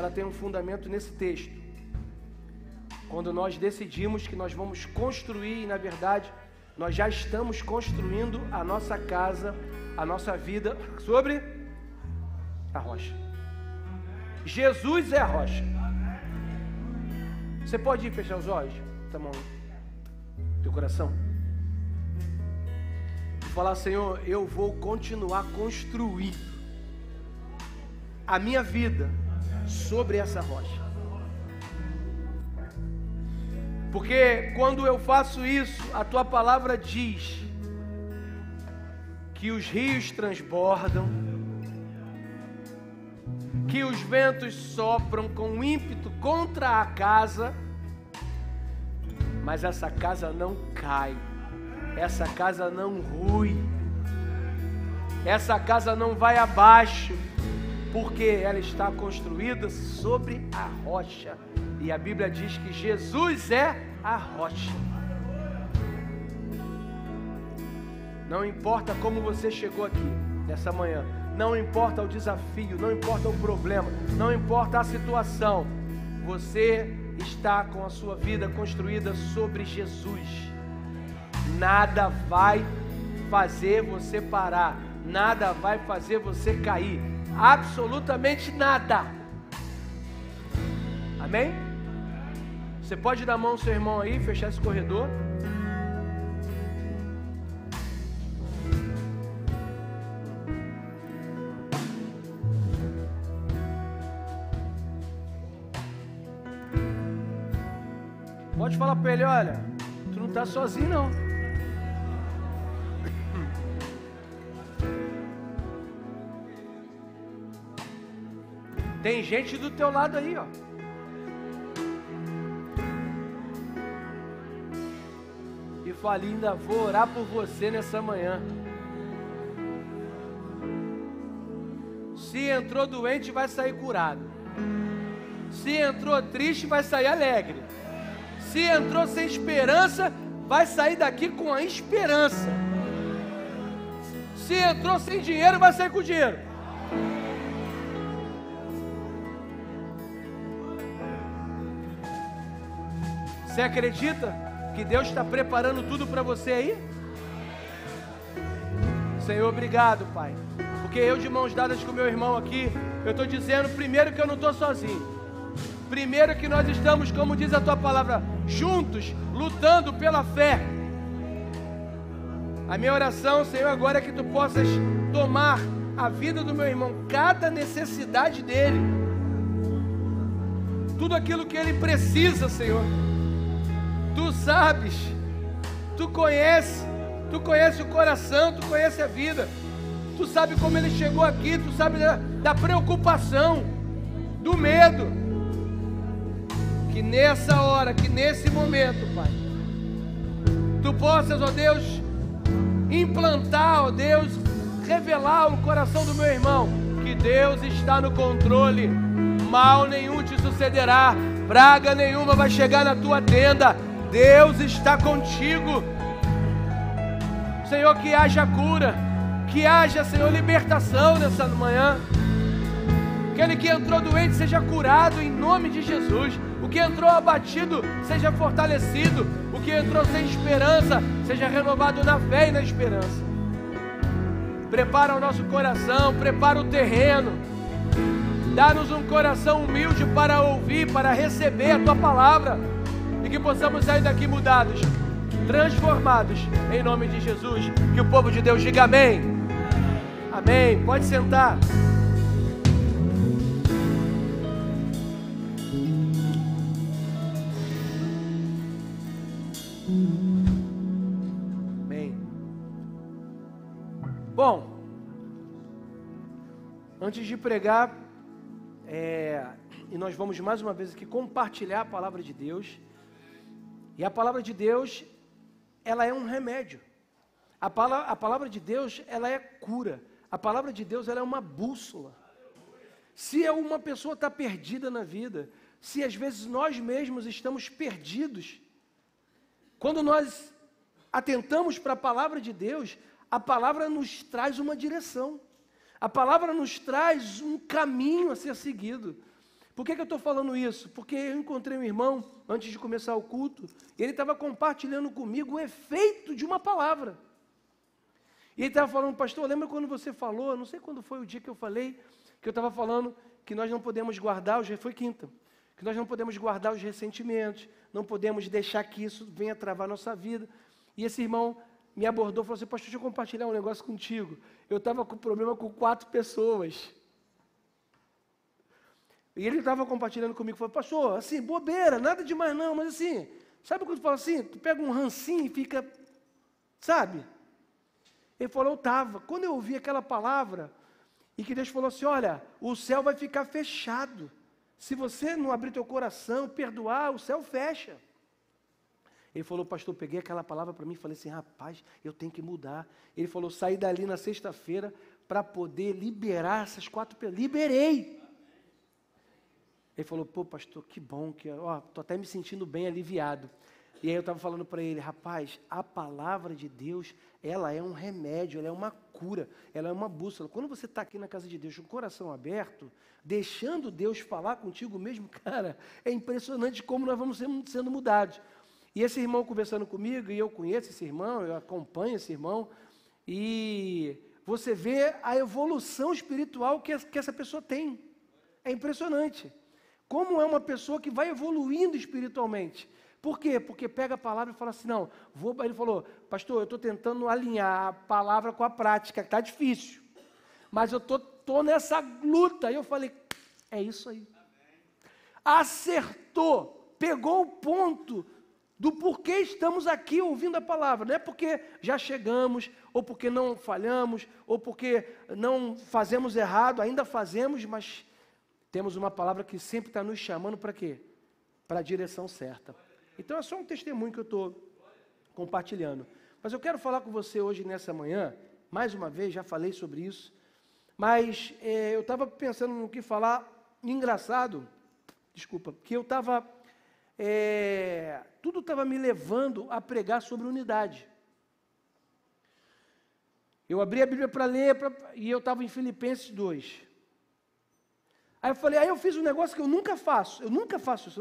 ela tem um fundamento nesse texto. Quando nós decidimos que nós vamos construir, e na verdade, nós já estamos construindo a nossa casa, a nossa vida sobre a rocha. Jesus é a rocha. Você pode ir fechar os olhos? Tá bom. Teu coração. E falar: Senhor, eu vou continuar construindo a minha vida sobre essa rocha. Porque quando eu faço isso, a tua palavra diz que os rios transbordam, que os ventos sopram com ímpeto contra a casa, mas essa casa não cai, essa casa não rui, essa casa não vai abaixo, porque ela está construída sobre a rocha. E a Bíblia diz que Jesus é a rocha. Não importa como você chegou aqui nessa manhã, não importa o desafio, não importa o problema, não importa a situação, você está com a sua vida construída sobre Jesus. Nada vai fazer você parar, nada vai fazer você cair, absolutamente nada. Amém? Você pode dar a mão ao seu irmão aí, fechar esse corredor. Pode falar para ele: olha, tu não está sozinho não. Tem gente do teu lado aí, ó. E fala: ainda vou orar por você nessa manhã. Se entrou doente, vai sair curado. Se entrou triste, vai sair alegre. Se entrou sem esperança, vai sair daqui com a esperança. Se entrou sem dinheiro, vai sair com dinheiro. Você acredita que Deus está preparando tudo para você aí? Senhor, obrigado, Pai. Porque eu, de mãos dadas com meu irmão aqui, eu estou dizendo primeiro que eu não estou sozinho. Primeiro que nós estamos, como diz a tua palavra, juntos, lutando pela fé. A minha oração, Senhor, agora é que tu possas tomar a vida do meu irmão, cada necessidade dele, tudo aquilo que ele precisa, Senhor. Tu sabes, tu conhece o coração, tu conhece a vida, tu sabe como ele chegou aqui, tu sabe da preocupação, do medo. Que nessa hora, que nesse momento, Pai, tu possas, ó Deus, implantar, ó Deus, revelar o coração do meu irmão, que Deus está no controle, mal nenhum te sucederá, praga nenhuma vai chegar na tua tenda, Deus está contigo. Senhor, que haja cura, que haja, Senhor, libertação nessa manhã. Aquele que entrou doente seja curado em nome de Jesus. O que entrou abatido seja fortalecido. O que entrou sem esperança seja renovado na fé e na esperança. Prepara o nosso coração, prepara o terreno. Dá-nos um coração humilde para ouvir, para receber a tua palavra. E que possamos sair daqui mudados, transformados, em nome de Jesus. Que o povo de Deus diga amém. Amém. Pode sentar. Amém. Bom, antes de pregar, e nós vamos mais uma vez aqui compartilhar a palavra de Deus. E a palavra de Deus, ela é um remédio. A palavra de Deus, ela é cura. A palavra de Deus, ela é uma bússola. Se uma pessoa está perdida na vida, se às vezes nós mesmos estamos perdidos, quando nós atentamos para a palavra de Deus, a palavra nos traz uma direção. A palavra nos traz um caminho a ser seguido. Por que eu estou falando isso? Porque eu encontrei um irmão, antes de começar o culto, e ele estava compartilhando comigo o efeito de uma palavra. E ele estava falando, pastor, lembra quando você falou, não sei quando foi o dia que eu falei, que eu estava falando que nós não podemos guardar, foi quinta, que nós não podemos guardar os ressentimentos, não podemos deixar que isso venha travar nossa vida. E esse irmão me abordou e falou assim, pastor, deixa eu compartilhar um negócio contigo. Eu estava com problema com 4 pessoas. E ele estava compartilhando comigo, falou, pastor, assim, bobeira, nada demais não, mas assim, sabe quando tu fala assim, tu pega um rancinho e fica, sabe? Ele falou, eu estava. Quando eu ouvi aquela palavra, e que Deus falou assim, olha, o céu vai ficar fechado. Se você não abrir teu coração, perdoar, o céu fecha. Ele falou, pastor, peguei aquela palavra para mim e falei assim, rapaz, eu tenho que mudar. Ele falou, saí dali na sexta-feira para poder liberar essas 4 pessoas. Liberei. Ele falou, pô, pastor, que bom, estou até me sentindo bem aliviado. E aí eu estava falando para ele, rapaz, a palavra de Deus, ela é um remédio, ela é uma cura, ela é uma bússola. Quando você está aqui na casa de Deus com o coração aberto, deixando Deus falar contigo mesmo, cara, é impressionante como nós vamos sendo mudados. E esse irmão conversando comigo, e eu conheço esse irmão, eu acompanho esse irmão, e você vê a evolução espiritual que essa pessoa tem. É impressionante. Como é uma pessoa que vai evoluindo espiritualmente. Por quê? Porque pega a palavra e fala assim, não, ele falou, pastor, eu estou tentando alinhar a palavra com a prática, que está difícil, mas eu estou nessa luta. E eu falei, é isso aí. Acertou, pegou o ponto do porquê estamos aqui ouvindo a palavra. Não é porque já chegamos, ou porque não falhamos, ou porque não fazemos errado, ainda fazemos, mas temos uma palavra que sempre está nos chamando para quê? Para a direção certa. Então é só um testemunho que eu estou compartilhando. Mas eu quero falar com você hoje nessa manhã, mais uma vez, já falei sobre isso, mas eu estava pensando no que falar, engraçado, desculpa, que eu estava, tudo estava me levando a pregar sobre unidade. Eu abri a Bíblia para ler, e eu estava em Filipenses 2. Aí eu falei, aí eu fiz um negócio que eu nunca faço isso,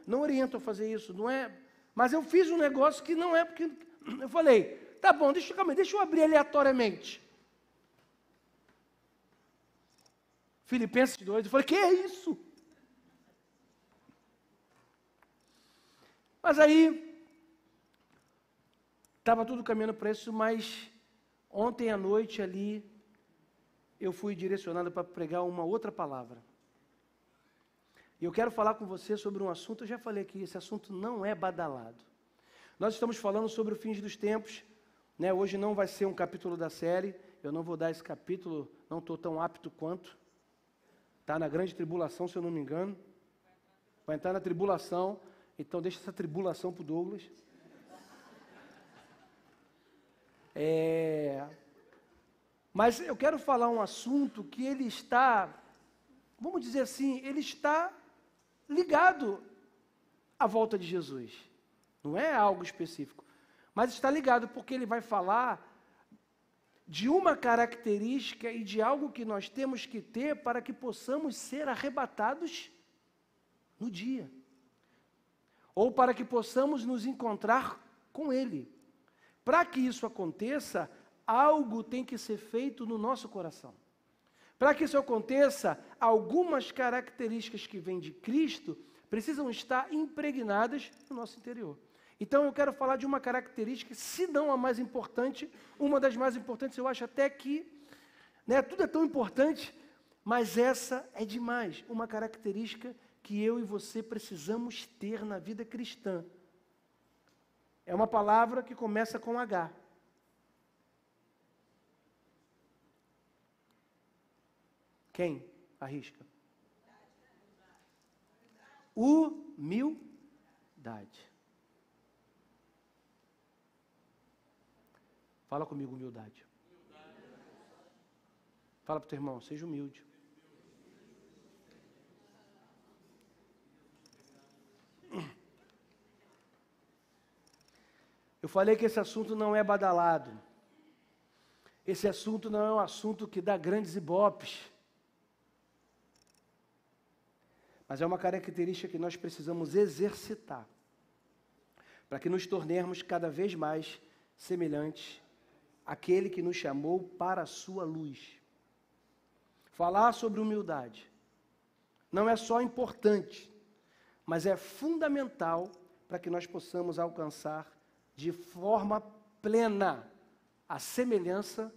não oriento a fazer isso, não é, mas eu fiz um negócio que não é, porque eu falei, tá bom, deixa eu abrir aleatoriamente. Filipenses 2, eu falei, que é isso? Mas aí, estava tudo caminhando para isso, mas ontem à noite ali, eu fui direcionado para pregar uma outra palavra. E eu quero falar com você sobre um assunto, eu já falei aqui, esse assunto não é badalado. Nós estamos falando sobre o fim dos tempos, né? Hoje não vai ser um capítulo da série, eu não vou dar esse capítulo, não estou tão apto quanto. Está na grande tribulação, se eu não me engano. Vai entrar na tribulação, então deixa essa tribulação para o Douglas. Mas eu quero falar um assunto que ele está, vamos dizer assim, ele está ligado à volta de Jesus. Não é algo específico, mas está ligado porque ele vai falar de uma característica e de algo que nós temos que ter para que possamos ser arrebatados no dia. Ou para que possamos nos encontrar com Ele. Para que isso aconteça, algo tem que ser feito no nosso coração. Para que isso aconteça, algumas características que vêm de Cristo precisam estar impregnadas no nosso interior. Então eu quero falar de uma característica, se não a mais importante, uma das mais importantes, eu acho até que, né, tudo é tão importante, mas essa é demais, uma característica que eu e você precisamos ter na vida cristã. É uma palavra que começa com H. Quem arrisca? Humildade. Fala comigo, humildade. Fala para o teu irmão, seja humilde. Eu falei que esse assunto não é badalado. Esse assunto não é um assunto que dá grandes ibopes. mas é uma característica que nós precisamos exercitar, para que nos tornemos cada vez mais semelhantes àquele que nos chamou para a sua luz. Falar sobre humildade não é só importante, mas é fundamental para que nós possamos alcançar de forma plena a semelhança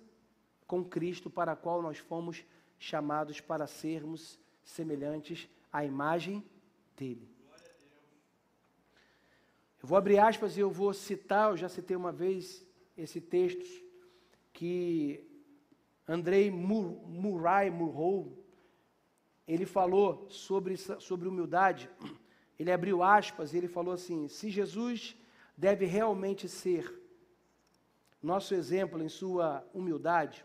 com Cristo, para a qual nós fomos chamados para sermos semelhantes à imagem dele. Eu vou abrir aspas e eu vou citar, eu já citei uma vez esse texto que Andrei Murray, ele falou sobre humildade. Ele abriu aspas e ele falou assim: se Jesus deve realmente ser nosso exemplo em sua humildade,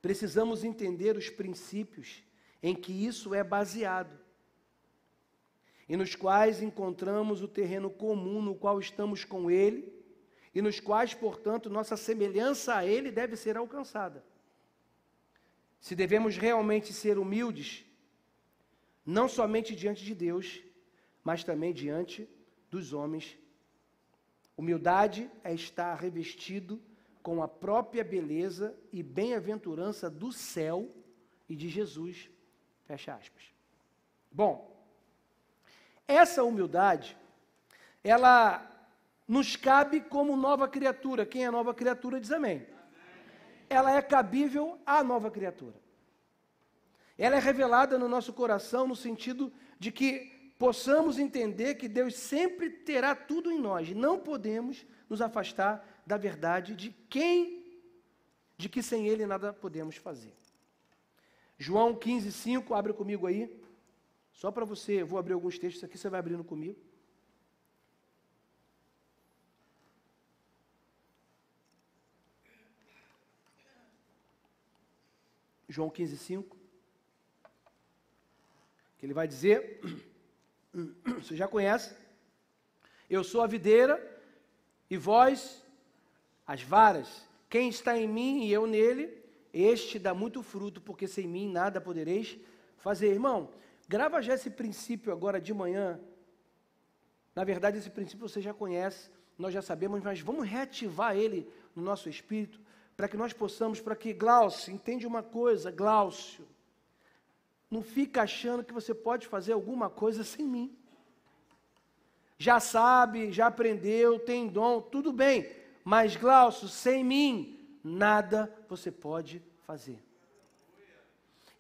precisamos entender os princípios em que isso é baseado, e nos quais encontramos o terreno comum no qual estamos com Ele, e nos quais, portanto, nossa semelhança a Ele deve ser alcançada. Se devemos realmente ser humildes, não somente diante de Deus, mas também diante dos homens. Humildade é estar revestido com a própria beleza e bem-aventurança do céu e de Jesus. Fecha aspas. Bom, essa humildade, ela nos cabe como nova criatura. Quem é nova criatura diz amém. Ela é cabível à nova criatura. Ela é revelada no nosso coração no sentido de que possamos entender que Deus sempre terá tudo em nós. Não podemos nos afastar da verdade de que sem Ele nada podemos fazer. João 15:5, abre comigo aí. Só para você, eu vou abrir alguns textos aqui, você vai abrindo comigo. João 15:5. Que ele vai dizer, você já conhece: eu sou a videira e vós as varas. Quem está em mim e eu nele, este dá muito fruto, porque sem mim nada podereis fazer. Irmão, grava já esse princípio agora de manhã. Na verdade, esse princípio você já conhece, nós já sabemos, mas vamos reativar ele no nosso espírito, para que nós possamos, para que Glaucio, entende uma coisa, Glaucio, não fica achando que você pode fazer alguma coisa sem mim. Já sabe, já aprendeu, tem dom, tudo bem, mas Glaucio, sem mim, nada você pode fazer.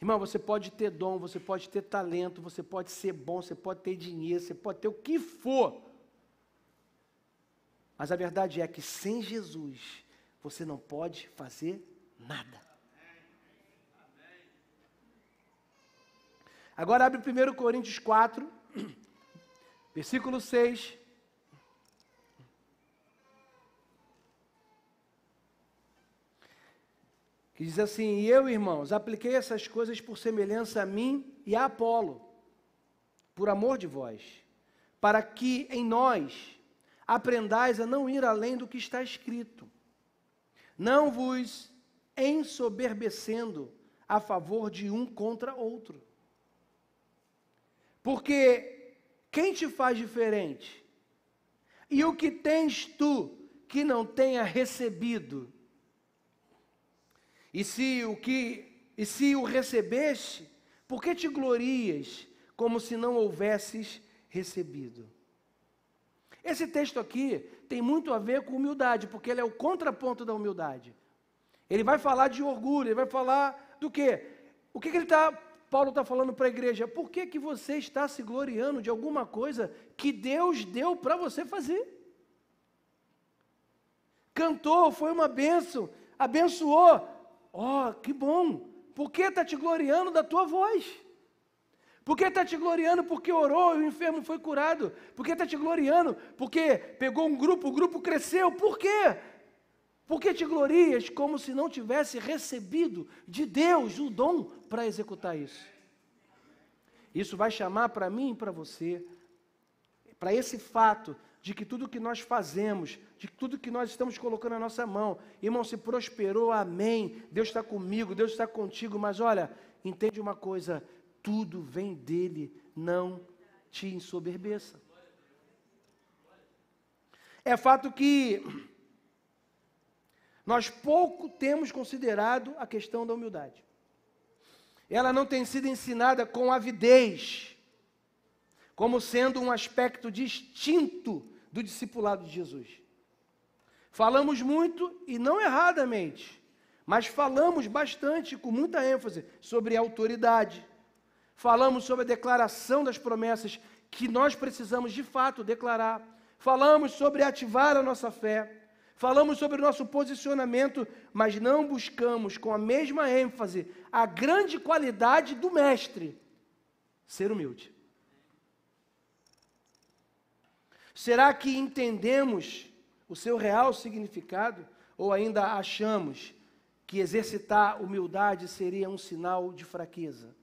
Irmão, você pode ter dom, você pode ter talento, você pode ser bom, você pode ter dinheiro, você pode ter o que for. Mas a verdade é que sem Jesus, você não pode fazer nada. Agora abre 1 Coríntios 4, versículo 6. Que diz assim: e eu, irmãos, apliquei essas coisas por semelhança a mim e a Apolo, por amor de vós, para que em nós aprendais a não ir além do que está escrito, não vos ensoberbecendo a favor de um contra outro. Porque quem te faz diferente? E o que tens tu que não tenha recebido? E se o recebeste, por que te glorias como se não houvesses recebido? Esse texto aqui tem muito a ver com humildade, porque ele é o contraponto da humildade. Ele vai falar de orgulho, ele vai falar do quê? O que Paulo está falando para a igreja? Por que você está se gloriando de alguma coisa que Deus deu para você fazer? Cantou, foi uma bênção, abençoou. Oh, que bom! Por que está te gloriando da tua voz? Por que está te gloriando porque orou e o enfermo foi curado? Por que está te gloriando porque pegou um grupo, o grupo cresceu? Por quê? Por que te glorias como se não tivesse recebido de Deus o dom para executar isso? Isso vai chamar para mim e para você, para esse fato de que tudo que nós fazemos, de tudo que nós estamos colocando na nossa mão, irmão, se prosperou, amém, Deus está comigo, Deus está contigo, mas olha, entende uma coisa, tudo vem dele, não te ensoberbeça. É fato que nós pouco temos considerado a questão da humildade. Ela não tem sido ensinada com avidez, como sendo um aspecto distinto do discipulado de Jesus. Falamos muito, e não erradamente, mas falamos bastante, com muita ênfase, sobre a autoridade. Falamos sobre a declaração das promessas que nós precisamos de fato declarar. Falamos sobre ativar a nossa fé. Falamos sobre o nosso posicionamento, mas não buscamos com a mesma ênfase a grande qualidade do mestre, ser humilde. Será que entendemos o seu real significado ou ainda achamos que exercitar humildade seria um sinal de fraqueza?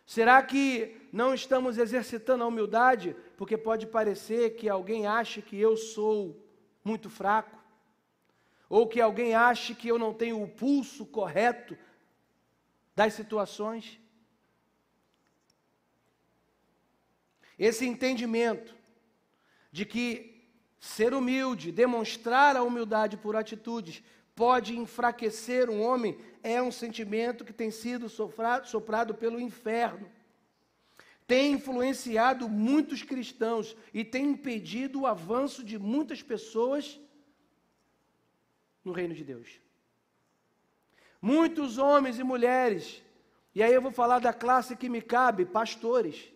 Será que não estamos exercitando a humildade porque pode parecer que alguém ache que eu sou muito fraco? Ou que alguém ache que eu não tenho o pulso correto das situações? Esse entendimento de que ser humilde, demonstrar a humildade por atitudes, pode enfraquecer um homem, é um sentimento que tem sido soprado pelo inferno. Tem influenciado muitos cristãos e tem impedido o avanço de muitas pessoas no reino de Deus. Muitos homens e mulheres, e aí eu vou falar da classe que me cabe, pastores,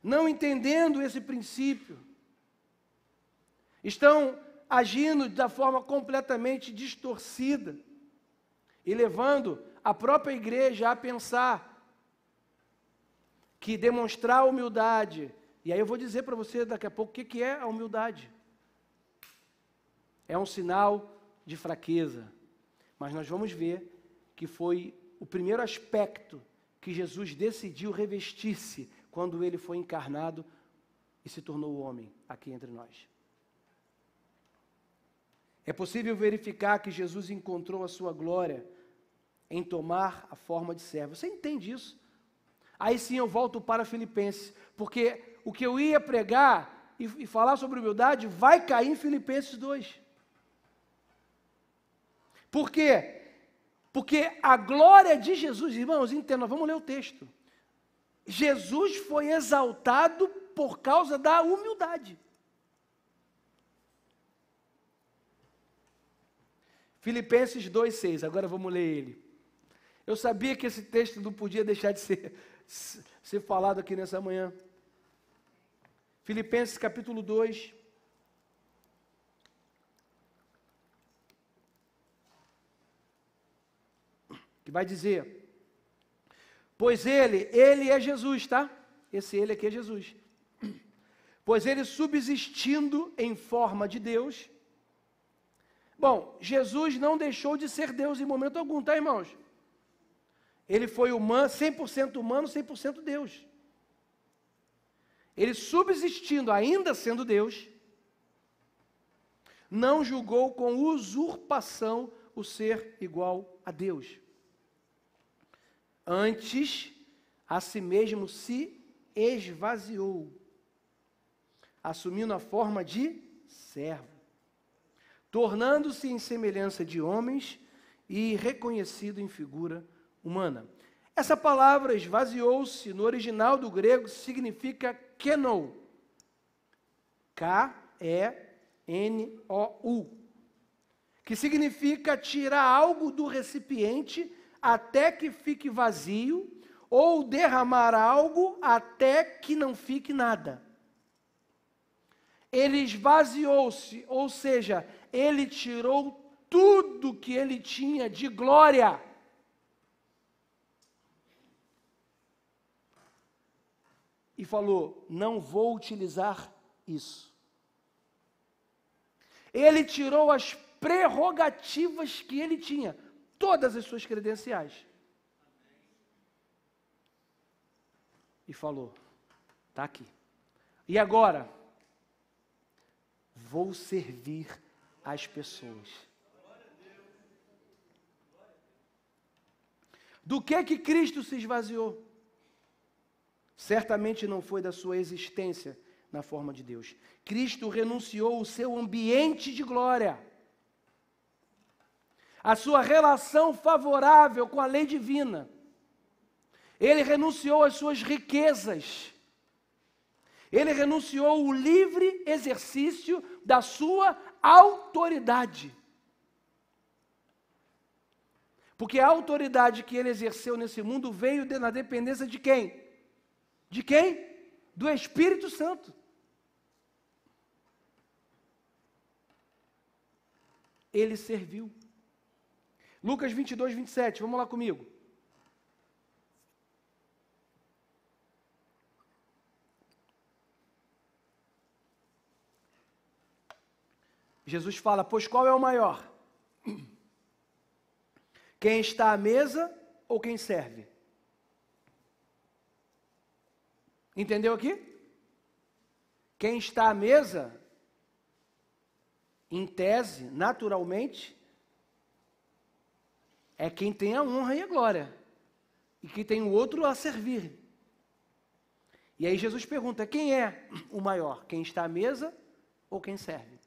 não entendendo esse princípio, estão agindo da forma completamente distorcida e levando a própria igreja a pensar que demonstrar humildade, e aí eu vou dizer para você daqui a pouco o que é a humildade. É um sinal de fraqueza, mas nós vamos ver que foi o primeiro aspecto que Jesus decidiu revestir-se quando ele foi encarnado e se tornou homem aqui entre nós. É possível verificar que Jesus encontrou a sua glória em tomar a forma de servo. Você entende isso? Aí sim eu volto para Filipenses, porque o que eu ia pregar e falar sobre humildade vai cair em Filipenses 2. Por quê? Porque a glória de Jesus, irmãos, entendam, vamos ler o texto. Jesus foi exaltado por causa da humildade. Filipenses 2,6, agora vamos ler ele. Eu sabia que esse texto não podia deixar de ser falado aqui nessa manhã. Filipenses capítulo 2. Que vai dizer, pois ele é Jesus, tá? Esse ele aqui é Jesus. Pois ele subsistindo em forma de Deus. Bom, Jesus não deixou de ser Deus em momento algum, tá, irmãos? Ele foi humano, 100% humano, 100% Deus. Ele subsistindo, ainda sendo Deus, não julgou com usurpação o ser igual a Deus. Antes, a si mesmo se esvaziou, assumindo a forma de servo, tornando-se em semelhança de homens e reconhecido em figura humana. Essa palavra esvaziou-se, no original do grego, significa kenou. K-E-N-O-U. Que significa tirar algo do recipiente até que fique vazio, ou derramar algo até que não fique nada. Ele esvaziou-se, ou seja, ele tirou tudo que ele tinha de glória. E falou, não vou utilizar isso. Ele tirou as prerrogativas que ele tinha, todas as suas credenciais. E falou, está aqui. E agora, vou servir as pessoas. Do que Cristo se esvaziou? Certamente não foi da sua existência na forma de Deus. Cristo renunciou ao seu ambiente de glória, a sua relação favorável com a lei divina. Ele renunciou às suas riquezas. Ele renunciou ao livre exercício da sua autoridade. Porque a autoridade que ele exerceu nesse mundo veio na dependência de quem? De quem? Do Espírito Santo. Ele serviu. Lucas 22, 27, vamos lá comigo. Jesus fala, pois qual é o maior? Quem está à mesa ou quem serve? Entendeu aqui? Quem está à mesa, em tese, naturalmente, é quem tem a honra e a glória, e que tem o outro a servir. E aí Jesus pergunta, quem é o maior? Quem está à mesa ou quem serve?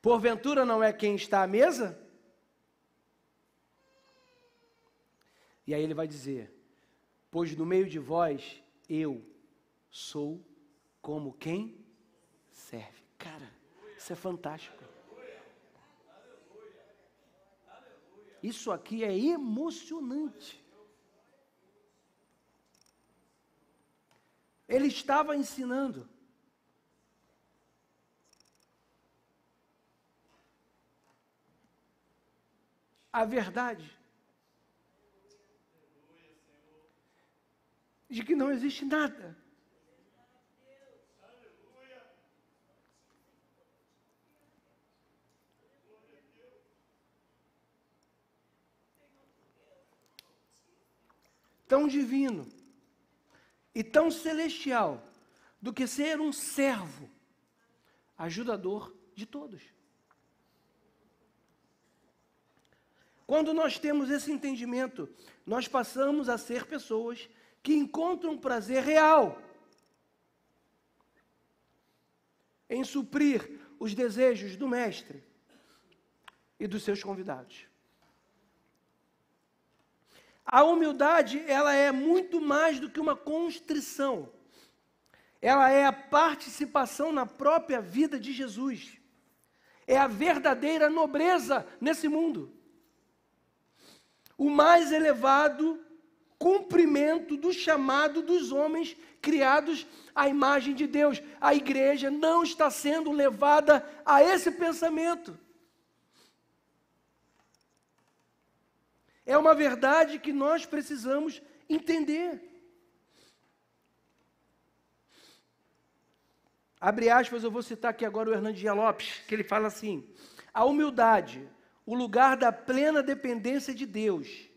Porventura não é quem está à mesa? E aí ele vai dizer, pois no meio de vós, eu sou como quem serve. Cara, isso é fantástico. Isso aqui é emocionante. Ele estava ensinando. A verdade de que não existe nada tão divino e tão celestial do que ser um servo, ajudador de todos. Quando nós temos esse entendimento, nós passamos a ser pessoas que encontram prazer real em suprir os desejos do Mestre e dos seus convidados. A humildade, ela é muito mais do que uma constrição. Ela é a participação na própria vida de Jesus. É a verdadeira nobreza nesse mundo. O mais elevado cumprimento do chamado dos homens criados à imagem de Deus. A igreja não está sendo levada a esse pensamento. É uma verdade que nós precisamos entender. Abre aspas, eu vou citar aqui agora o Hernando Dias Lopes, que ele fala assim, a humildade, o lugar da plena dependência de Deus,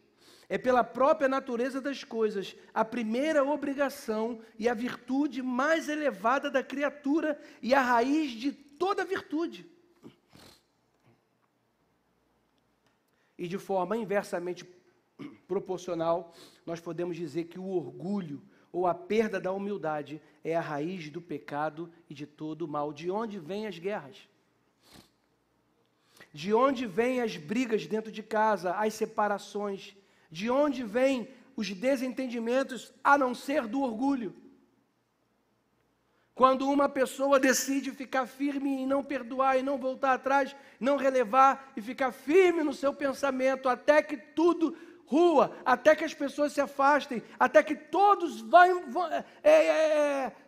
é pela própria natureza das coisas, a primeira obrigação e a virtude mais elevada da criatura e a raiz de toda virtude. E de forma inversamente proporcional, nós podemos dizer que o orgulho ou a perda da humildade é a raiz do pecado e de todo o mal. De onde vêm as guerras? De onde vêm as brigas dentro de casa, as separações? De onde vêm os desentendimentos, a não ser do orgulho? Quando uma pessoa decide ficar firme em não perdoar e não voltar atrás, não relevar e ficar firme no seu pensamento, até que tudo rua, até que as pessoas se afastem, até que todos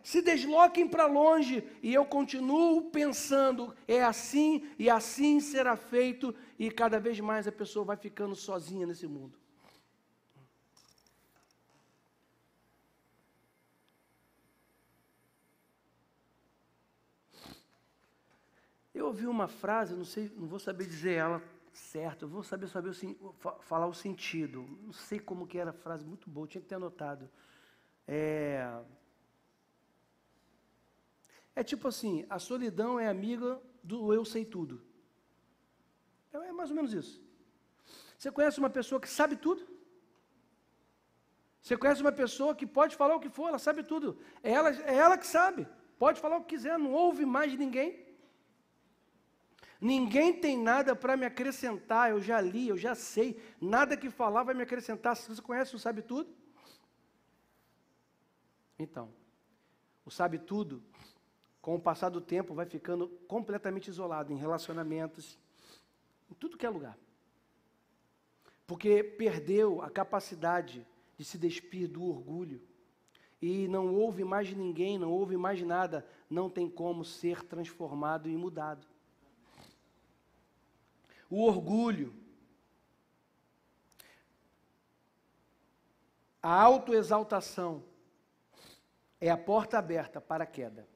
se desloquem para longe, e eu continuo pensando, é assim e assim será feito, e cada vez mais a pessoa vai ficando sozinha nesse mundo. Eu ouvi uma frase, não sei, não vou saber dizer ela certo, eu vou saber falar o sentido. Não sei como que era a frase, muito boa, tinha que ter anotado. É tipo assim, a solidão é amiga do eu sei tudo. É mais ou menos isso. Você conhece uma pessoa que sabe tudo? Você conhece uma pessoa que pode falar o que for, ela sabe tudo. É ela que sabe. Pode falar o que quiser, não ouve mais de ninguém. Ninguém tem nada para me acrescentar, eu já li, eu já sei. Nada que falar vai me acrescentar. Se você conhece o sabe tudo. Então, o sabe tudo, com o passar do tempo, vai ficando completamente isolado em relacionamentos, em tudo que é lugar. Porque perdeu a capacidade de se despir do orgulho. E não ouve mais de ninguém, não ouve mais de nada, não tem como ser transformado e mudado. O orgulho, a autoexaltação, é a porta aberta para a queda.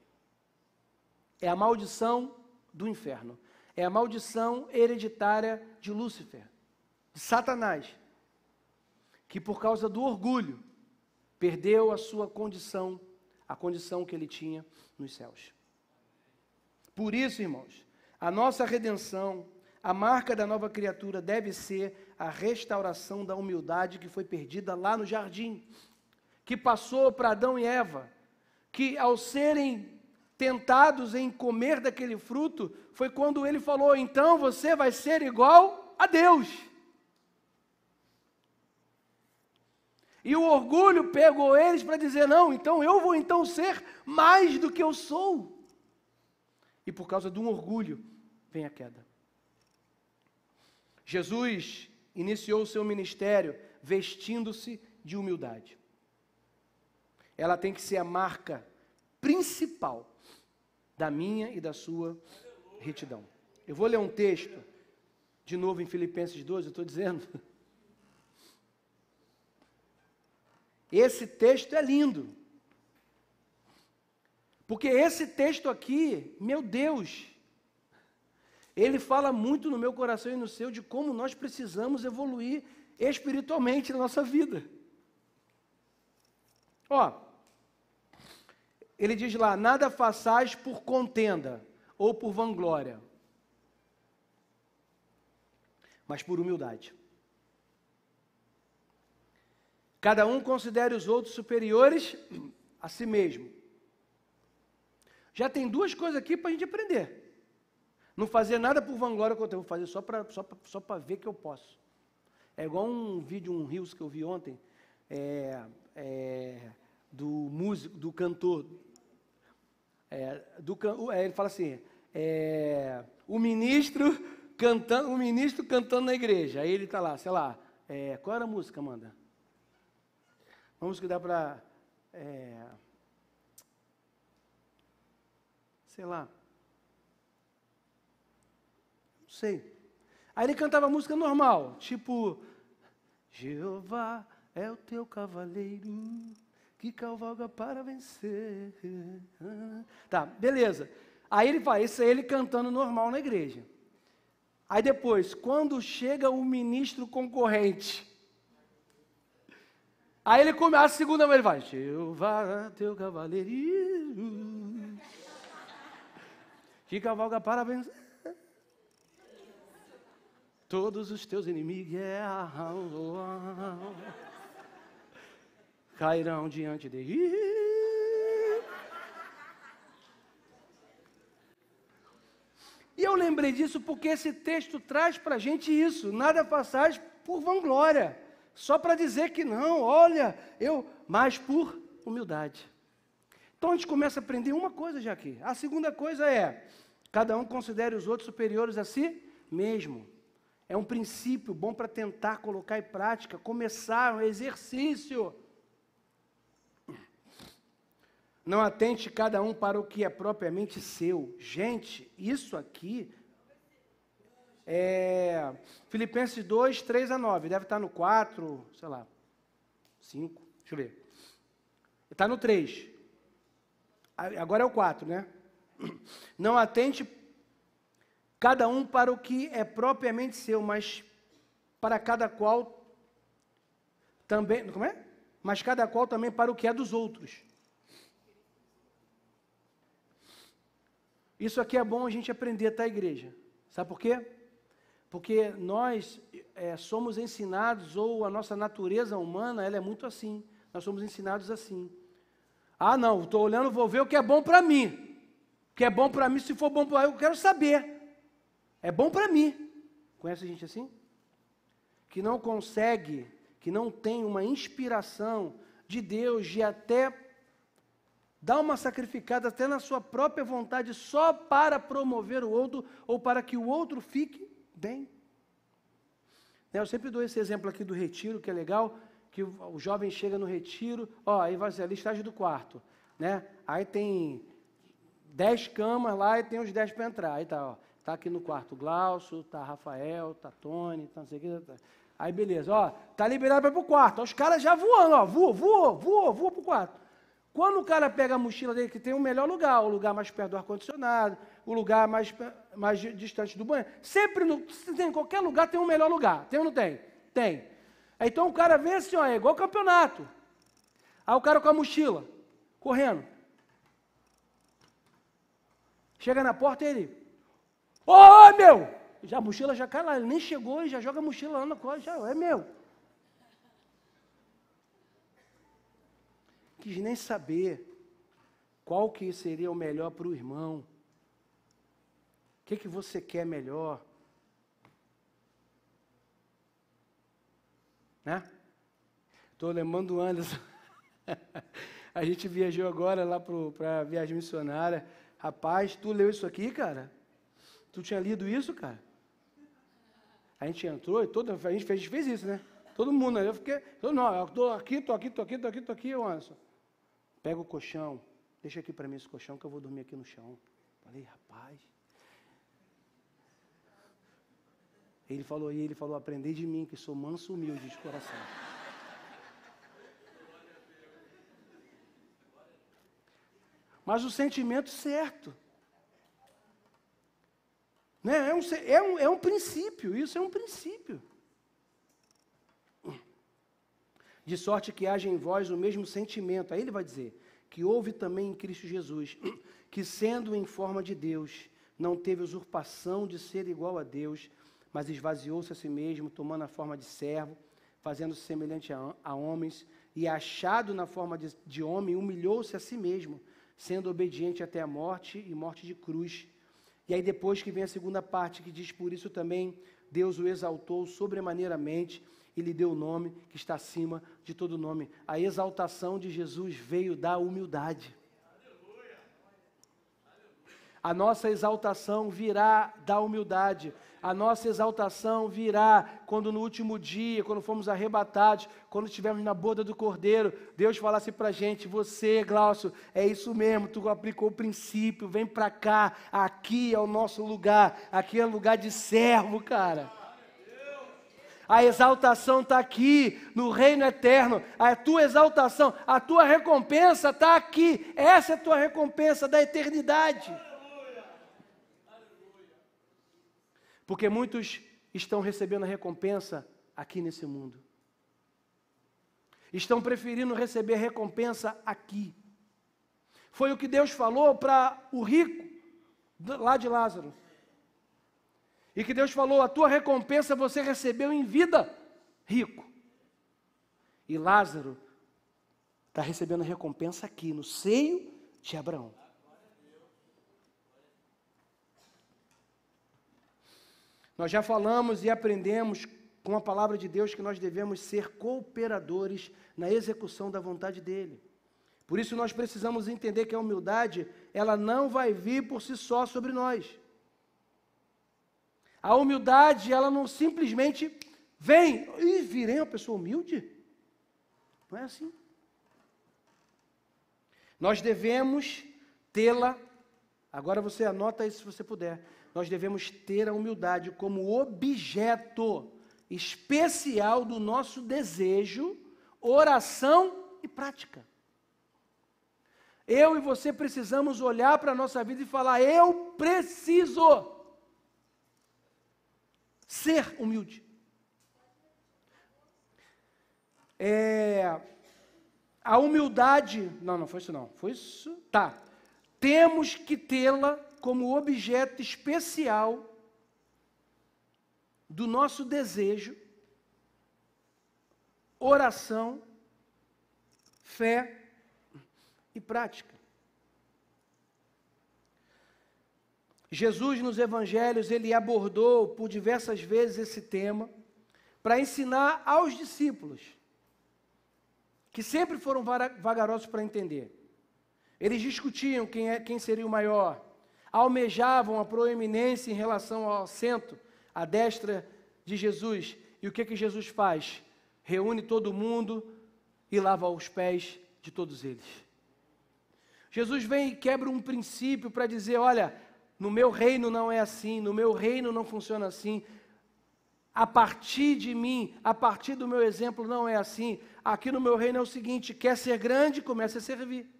É a maldição do inferno. É a maldição hereditária de Lúcifer, de Satanás, que por causa do orgulho, perdeu a sua condição, a condição que ele tinha nos céus. Por isso, irmãos, a nossa redenção, a marca da nova criatura deve ser a restauração da humildade que foi perdida lá no jardim, que passou para Adão e Eva, que ao serem tentados em comer daquele fruto, foi quando ele falou, então você vai ser igual a Deus. E o orgulho pegou eles para dizer, não, então eu vou então ser mais do que eu sou. E por causa de um orgulho, vem a queda. Jesus iniciou o seu ministério vestindo-se de humildade. Ela tem que ser a marca principal da minha e da sua retidão. Eu vou ler um texto, de novo em Filipenses 2, eu estou dizendo. Esse texto é lindo. Porque esse texto aqui, meu Deus, ele fala muito no meu coração e no seu de como nós precisamos evoluir espiritualmente na nossa vida. Ó, ele diz lá, nada façais por contenda ou por vanglória, mas por humildade. Cada um considere os outros superiores a si mesmo. Já tem duas coisas aqui para a gente aprender. Não fazer nada por vanglória, que eu vou fazer só para ver que eu posso. É igual um vídeo, um Reels que eu vi ontem, do músico, do cantor. Ele fala assim, o ministro cantando na igreja. Aí ele está lá, sei lá, qual era a música, Amanda? Vamos que dá para, sei lá, não sei. Aí ele cantava música normal, tipo, Jeová é o teu cavaleiro, que cavalga para vencer. Tá, beleza. Aí ele vai, isso é ele cantando normal na igreja. Aí depois, quando chega o ministro concorrente, aí ele começa, a segunda vez ele vai, Jeová, teu cavaleiro, que cavalga para vencer. Todos os teus inimigos cairão diante de ti. E eu lembrei disso porque esse texto traz para a gente isso, nada façais por vanglória. Só para dizer que não, olha, mas por humildade. Então a gente começa a aprender uma coisa já aqui. A segunda coisa é, cada um considere os outros superiores a si mesmo. É um princípio bom para tentar colocar em prática, começar um exercício. Não atente cada um para o que é propriamente seu. Gente, isso aqui Filipenses 2, 3-9, deve estar no 4, sei lá, 5, deixa eu ver. Está no 3. Agora é o 4, né? Não atente cada um para o que é propriamente seu, mas para cada qual também, como é? Mas cada qual também para o que é dos outros. Isso aqui é bom a gente aprender, tá, igreja? Sabe por quê? Porque nós somos ensinados, ou a nossa natureza humana, ela é muito assim. Nós somos ensinados assim. Ah, não, estou olhando, vou ver o que é bom para mim. O que é bom para mim, se for bom para mim, eu quero saber. É bom para mim. Conhece gente assim? Que não consegue, que não tem uma inspiração de Deus, de até dar uma sacrificada até na sua própria vontade, só para promover o outro, ou para que o outro fique bem. Eu sempre dou esse exemplo aqui do retiro, que é legal, que o jovem chega no retiro, aí vai ser a listagem do quarto, né? Aí tem 10 camas lá e tem os 10 para entrar. Aí tá aqui no quarto Glaucio, tá Rafael, tá Tony, tá não sei o que. Tá. Aí beleza, tá liberado para ir pro quarto. Os caras já voando, voa pro quarto. Quando o cara pega a mochila dele, que tem o melhor lugar, o lugar mais perto do ar-condicionado, o lugar mais distante do banheiro, sempre, em qualquer lugar tem um melhor lugar. Tem ou não tem? Tem. Então o cara vê assim, é igual campeonato. Aí o cara com a mochila, correndo. Chega na porta e ele, meu! Já a mochila já cai lá, ele nem chegou e já joga a mochila lá na coisa, já é meu. Quis nem saber qual que seria o melhor para o irmão. O que você quer melhor? Né? Estou lembrando do Anderson. A gente viajou agora lá para a viagem missionária. Rapaz, tu leu isso aqui, cara? Tu tinha lido isso, cara? A gente entrou e a gente fez isso, né? Todo mundo, né? Eu estou aqui, Anderson. Pega o colchão, deixa aqui para mim esse colchão que eu vou dormir aqui no chão. Falei, rapaz. Ele falou, aprendei de mim, que sou manso humilde de coração. Mas o sentimento certo. Né? É um princípio, isso é um princípio. De sorte que haja em vós o mesmo sentimento. Aí ele vai dizer, que houve também em Cristo Jesus, que sendo em forma de Deus, não teve usurpação de ser igual a Deus, mas esvaziou-se a si mesmo, tomando a forma de servo, fazendo-se semelhante a homens, e achado na forma de homem, humilhou-se a si mesmo, sendo obediente até a morte e morte de cruz. E aí depois que vem a segunda parte, que diz, por isso também Deus o exaltou sobremaneiramente, e lhe deu o nome que está acima de todo nome. A exaltação de Jesus veio da humildade. A nossa exaltação virá da humildade. A nossa exaltação virá quando no último dia, quando formos arrebatados, quando estivermos na boda do Cordeiro, Deus falasse para a gente, você, Glaucio, é isso mesmo, tu aplicou o princípio, vem para cá, aqui é o nosso lugar, aqui é o lugar de servo, cara. A exaltação está aqui, no reino eterno. A tua exaltação, a tua recompensa está aqui. Essa é a tua recompensa da eternidade. Porque muitos estão recebendo a recompensa aqui nesse mundo. Estão preferindo receber a recompensa aqui. Foi o que Deus falou para o rico, lá de Lázaro. E que Deus falou, a tua recompensa você recebeu em vida, rico. E Lázaro está recebendo a recompensa aqui, no seio de Abraão. Nós já falamos e aprendemos com a palavra de Deus que nós devemos ser cooperadores na execução da vontade dEle. Por isso nós precisamos entender que a humildade, ela não vai vir por si só sobre nós. A humildade, ela não simplesmente vem, virei uma pessoa humilde. Não é assim. Nós devemos tê-la, agora você anota isso se você puder, nós devemos ter a humildade como objeto especial do nosso desejo, oração e prática. Eu e você precisamos olhar para a nossa vida e falar, eu preciso ser humilde. A humildade, não foi isso não, foi isso, tá. Temos que tê-la como objeto especial do nosso desejo, oração fé e prática. Jesus, nos evangelhos, ele abordou por diversas vezes esse tema para ensinar aos discípulos, que sempre foram vagarosos para entender. Eles discutiam quem seria o maior, almejavam a proeminência em relação ao assento à destra de Jesus. E o que Jesus faz? Reúne todo mundo e lava os pés de todos eles. Jesus vem e quebra um princípio para dizer, olha, no meu reino não é assim, no meu reino não funciona assim. A partir de mim, a partir do meu exemplo, não é assim. Aqui no meu reino é o seguinte, quer ser grande, comece a servir.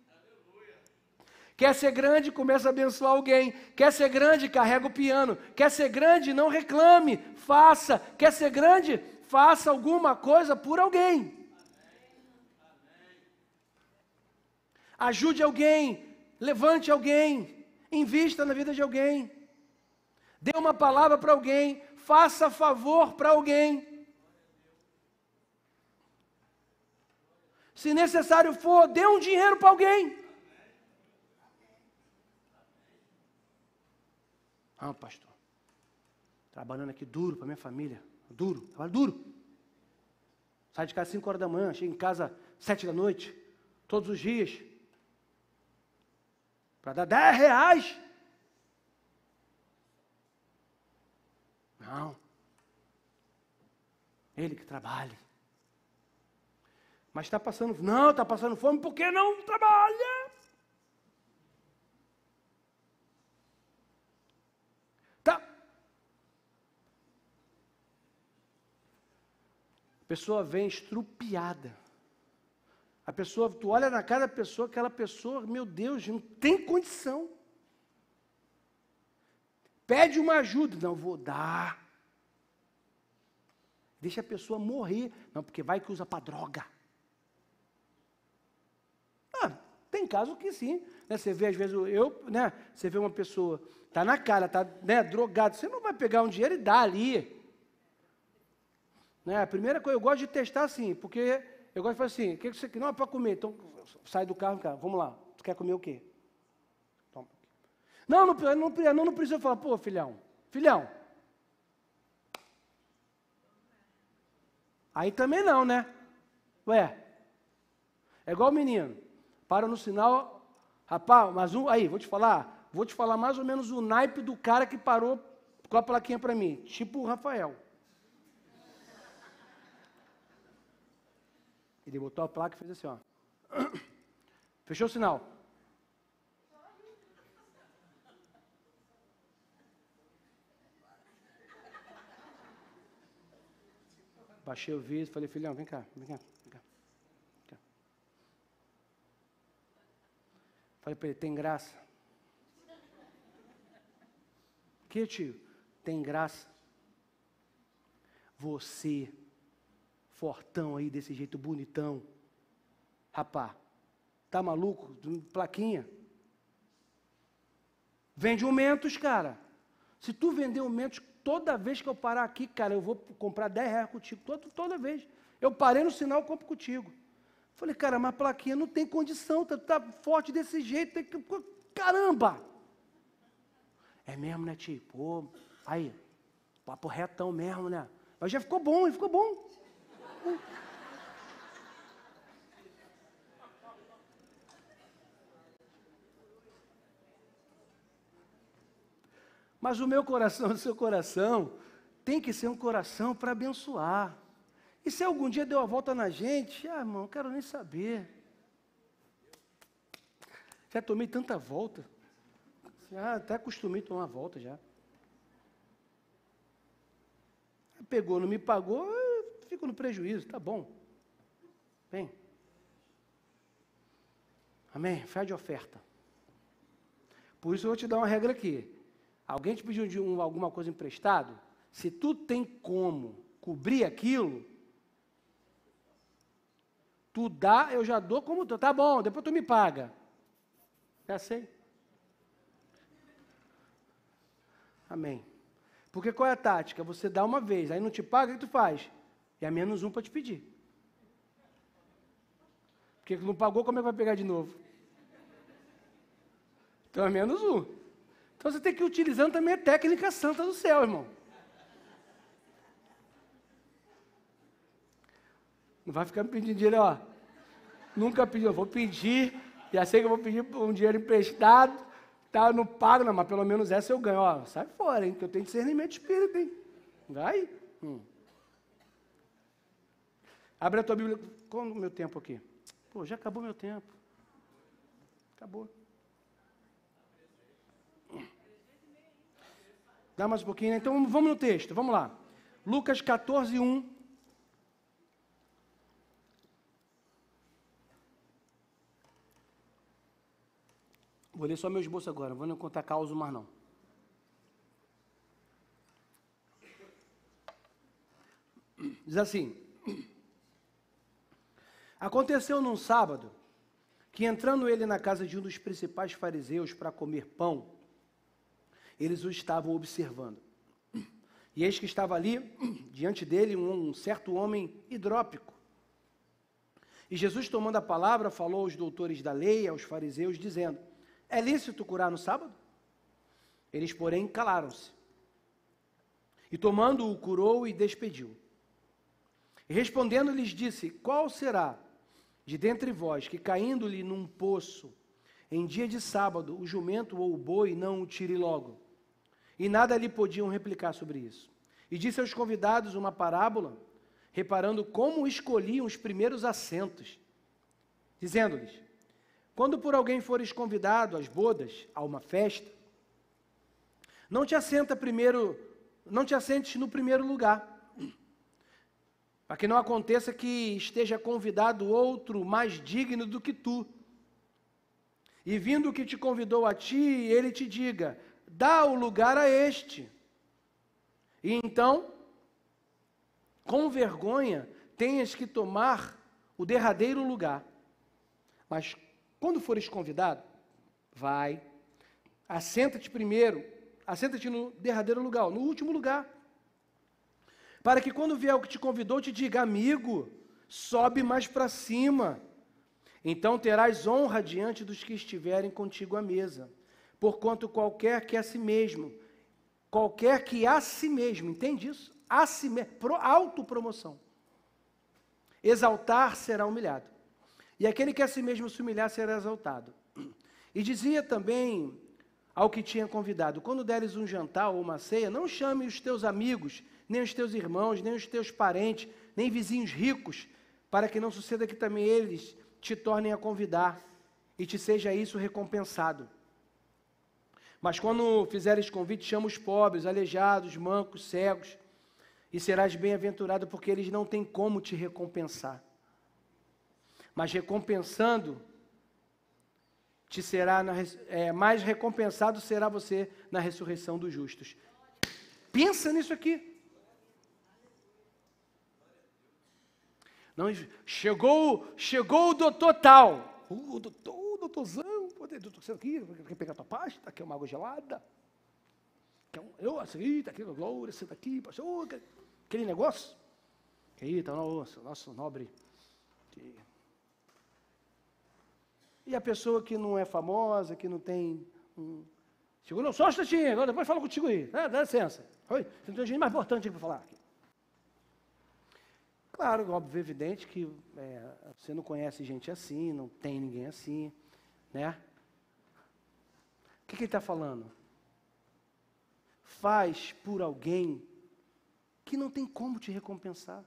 Quer ser grande, comece a abençoar alguém. Quer ser grande, carrega o piano. Quer ser grande, não reclame, faça. Quer ser grande, faça alguma coisa por alguém. Ajude alguém, levante alguém. Invista na vida de alguém, dê uma palavra para alguém, faça favor para alguém. Se necessário for, dê um dinheiro para alguém. Ah, pastor, trabalhando aqui duro para minha família, trabalho duro. Sai de casa às 5 horas da manhã, chega em casa às 7 da noite, todos os dias. Para dar R$10. Não. Ele que trabalhe. Mas está passando, não, está passando fome porque não trabalha. Tá. A pessoa vem estrupiada. A pessoa, tu olha na cara da pessoa, aquela pessoa, meu Deus, não tem condição. Pede uma ajuda, não vou dar. Deixa a pessoa morrer, não, porque vai que usa para droga. Tem caso que sim, né? Você vê às vezes, você vê uma pessoa, está na cara, está, né, drogado, você não vai pegar um dinheiro e dar ali. Né? A primeira coisa, eu gosto de testar assim, porque eu gosto de fazer assim, o que você quer? Não, é para comer. Então, sai do carro, cara, vamos lá. Tu quer comer o quê? Toma. Não precisa falar, pô, filhão. Aí também não, né? Ué, é igual o menino. Para no sinal, rapaz, mas vou te falar mais ou menos o naipe do cara que parou com a plaquinha para mim, tipo o Rafael. Ele botou a placa e fez assim, ó. Fechou o sinal. Baixei o vidro, falei, filhão, vem cá. Falei para ele, tem graça? Que, tio? Tem graça? Você, fortão aí, desse jeito bonitão. Rapá, tá maluco? Plaquinha. Vende um Mentos, cara. Se tu vender um Mentos, toda vez que eu parar aqui, cara, eu vou comprar R$10 contigo. Toda vez. Eu parei no sinal, eu compro contigo. Falei, cara, mas a plaquinha não tem condição, tá forte desse jeito, tem que... Caramba! É mesmo, né, tio? Pô, aí, papo retão mesmo, né? Mas já ficou bom, Mas o meu coração, o seu coração, tem que ser um coração para abençoar. E se algum dia deu a volta na gente, irmão, não quero nem saber. Já tomei tanta volta. Até acostumei a tomar volta já. Pegou, não me pagou, eu fico no prejuízo, tá bom. Bem. Amém? Fé de oferta. Por isso eu vou te dar uma regra aqui. Alguém te pediu alguma coisa emprestado? Se tu tem como cobrir aquilo, tu dá, eu já dou como tu. Tá bom, depois tu me paga. Já sei. Amém. Porque qual é a tática? Você dá uma vez, aí não te paga, o que tu faz? É -1 para te pedir. Porque não pagou, como é que vai pegar de novo? Então é menos um. Então você tem que ir utilizando também a técnica santa do céu, irmão. Não vai ficar me pedindo dinheiro, ó. Nunca pedi, eu vou pedir, já sei que eu vou pedir um dinheiro emprestado, tá, eu não pago, não, mas pelo menos essa eu ganho. Ó, sai fora, hein, que eu tenho discernimento de espírito, hein. Vai. Abre a tua Bíblia. Qual é o meu tempo aqui? Pô, já acabou meu tempo. Acabou. Dá mais um pouquinho, né? Então vamos no texto, vamos lá. Lucas 14, 1. Vou ler só meu esboço agora, não vou nem contar causa mais não. Diz assim: aconteceu num sábado, que entrando ele na casa de um dos principais fariseus para comer pão, eles o estavam observando. E eis que estava ali, diante dele, um certo homem hidrópico. E Jesus, tomando a palavra, falou aos doutores da lei, aos fariseus, dizendo: é lícito curar no sábado? Eles, porém, calaram-se. E tomando-o, curou e despediu. E respondendo, lhes disse: qual será de dentre vós que, caindo-lhe num poço, em dia de sábado, o jumento ou o boi não o tire logo? E nada lhe podiam replicar sobre isso. E disse aos convidados uma parábola, reparando como escolhiam os primeiros assentos, dizendo-lhes: quando por alguém fores convidado às bodas, a uma festa, não te assentes no primeiro lugar, para que não aconteça que esteja convidado outro mais digno do que tu. E vindo o que te convidou a ti, ele te diga: dá o lugar a este. E então, com vergonha, tenhas que tomar o derradeiro lugar. Mas quando fores convidado, vai, assenta-te primeiro, assenta-te no derradeiro lugar, no último lugar, para que quando vier o que te convidou, te diga: amigo, sobe mais para cima. Então terás honra diante dos que estiverem contigo à mesa. Porquanto qualquer que a si mesmo, entende isso? A si mesmo, autopromoção. Exaltar será humilhado. E aquele que a si mesmo se humilhar será exaltado. E dizia também ao que tinha convidado: quando deres um jantar ou uma ceia, não chame os teus amigos, nem os teus irmãos, nem os teus parentes, nem vizinhos ricos, para que não suceda que também eles te tornem a convidar, e te seja isso recompensado. Mas quando fizeres convite, chama os pobres, aleijados, mancos, cegos, e serás bem-aventurado, porque eles não têm como te recompensar. Mas recompensando, mais recompensado será você na ressurreição dos justos. Pensa nisso aqui. Não, chegou o doutor tal. O doutorzão, doutor aqui, quer pegar tua pasta, aqui é uma água gelada. Eu aceito, aqui, glória, senta aqui, pastor, aquele negócio. Eita, nosso nobre. E a pessoa que não é famosa, que não tem chegou, não, só um instantinho, agora depois fala contigo aí. Dá licença. Oi, tem gente mais importante para falar aqui. Claro, óbvio, evidente que você não conhece gente assim, não tem ninguém assim, né? O que ele está falando? Faz por alguém que não tem como te recompensar.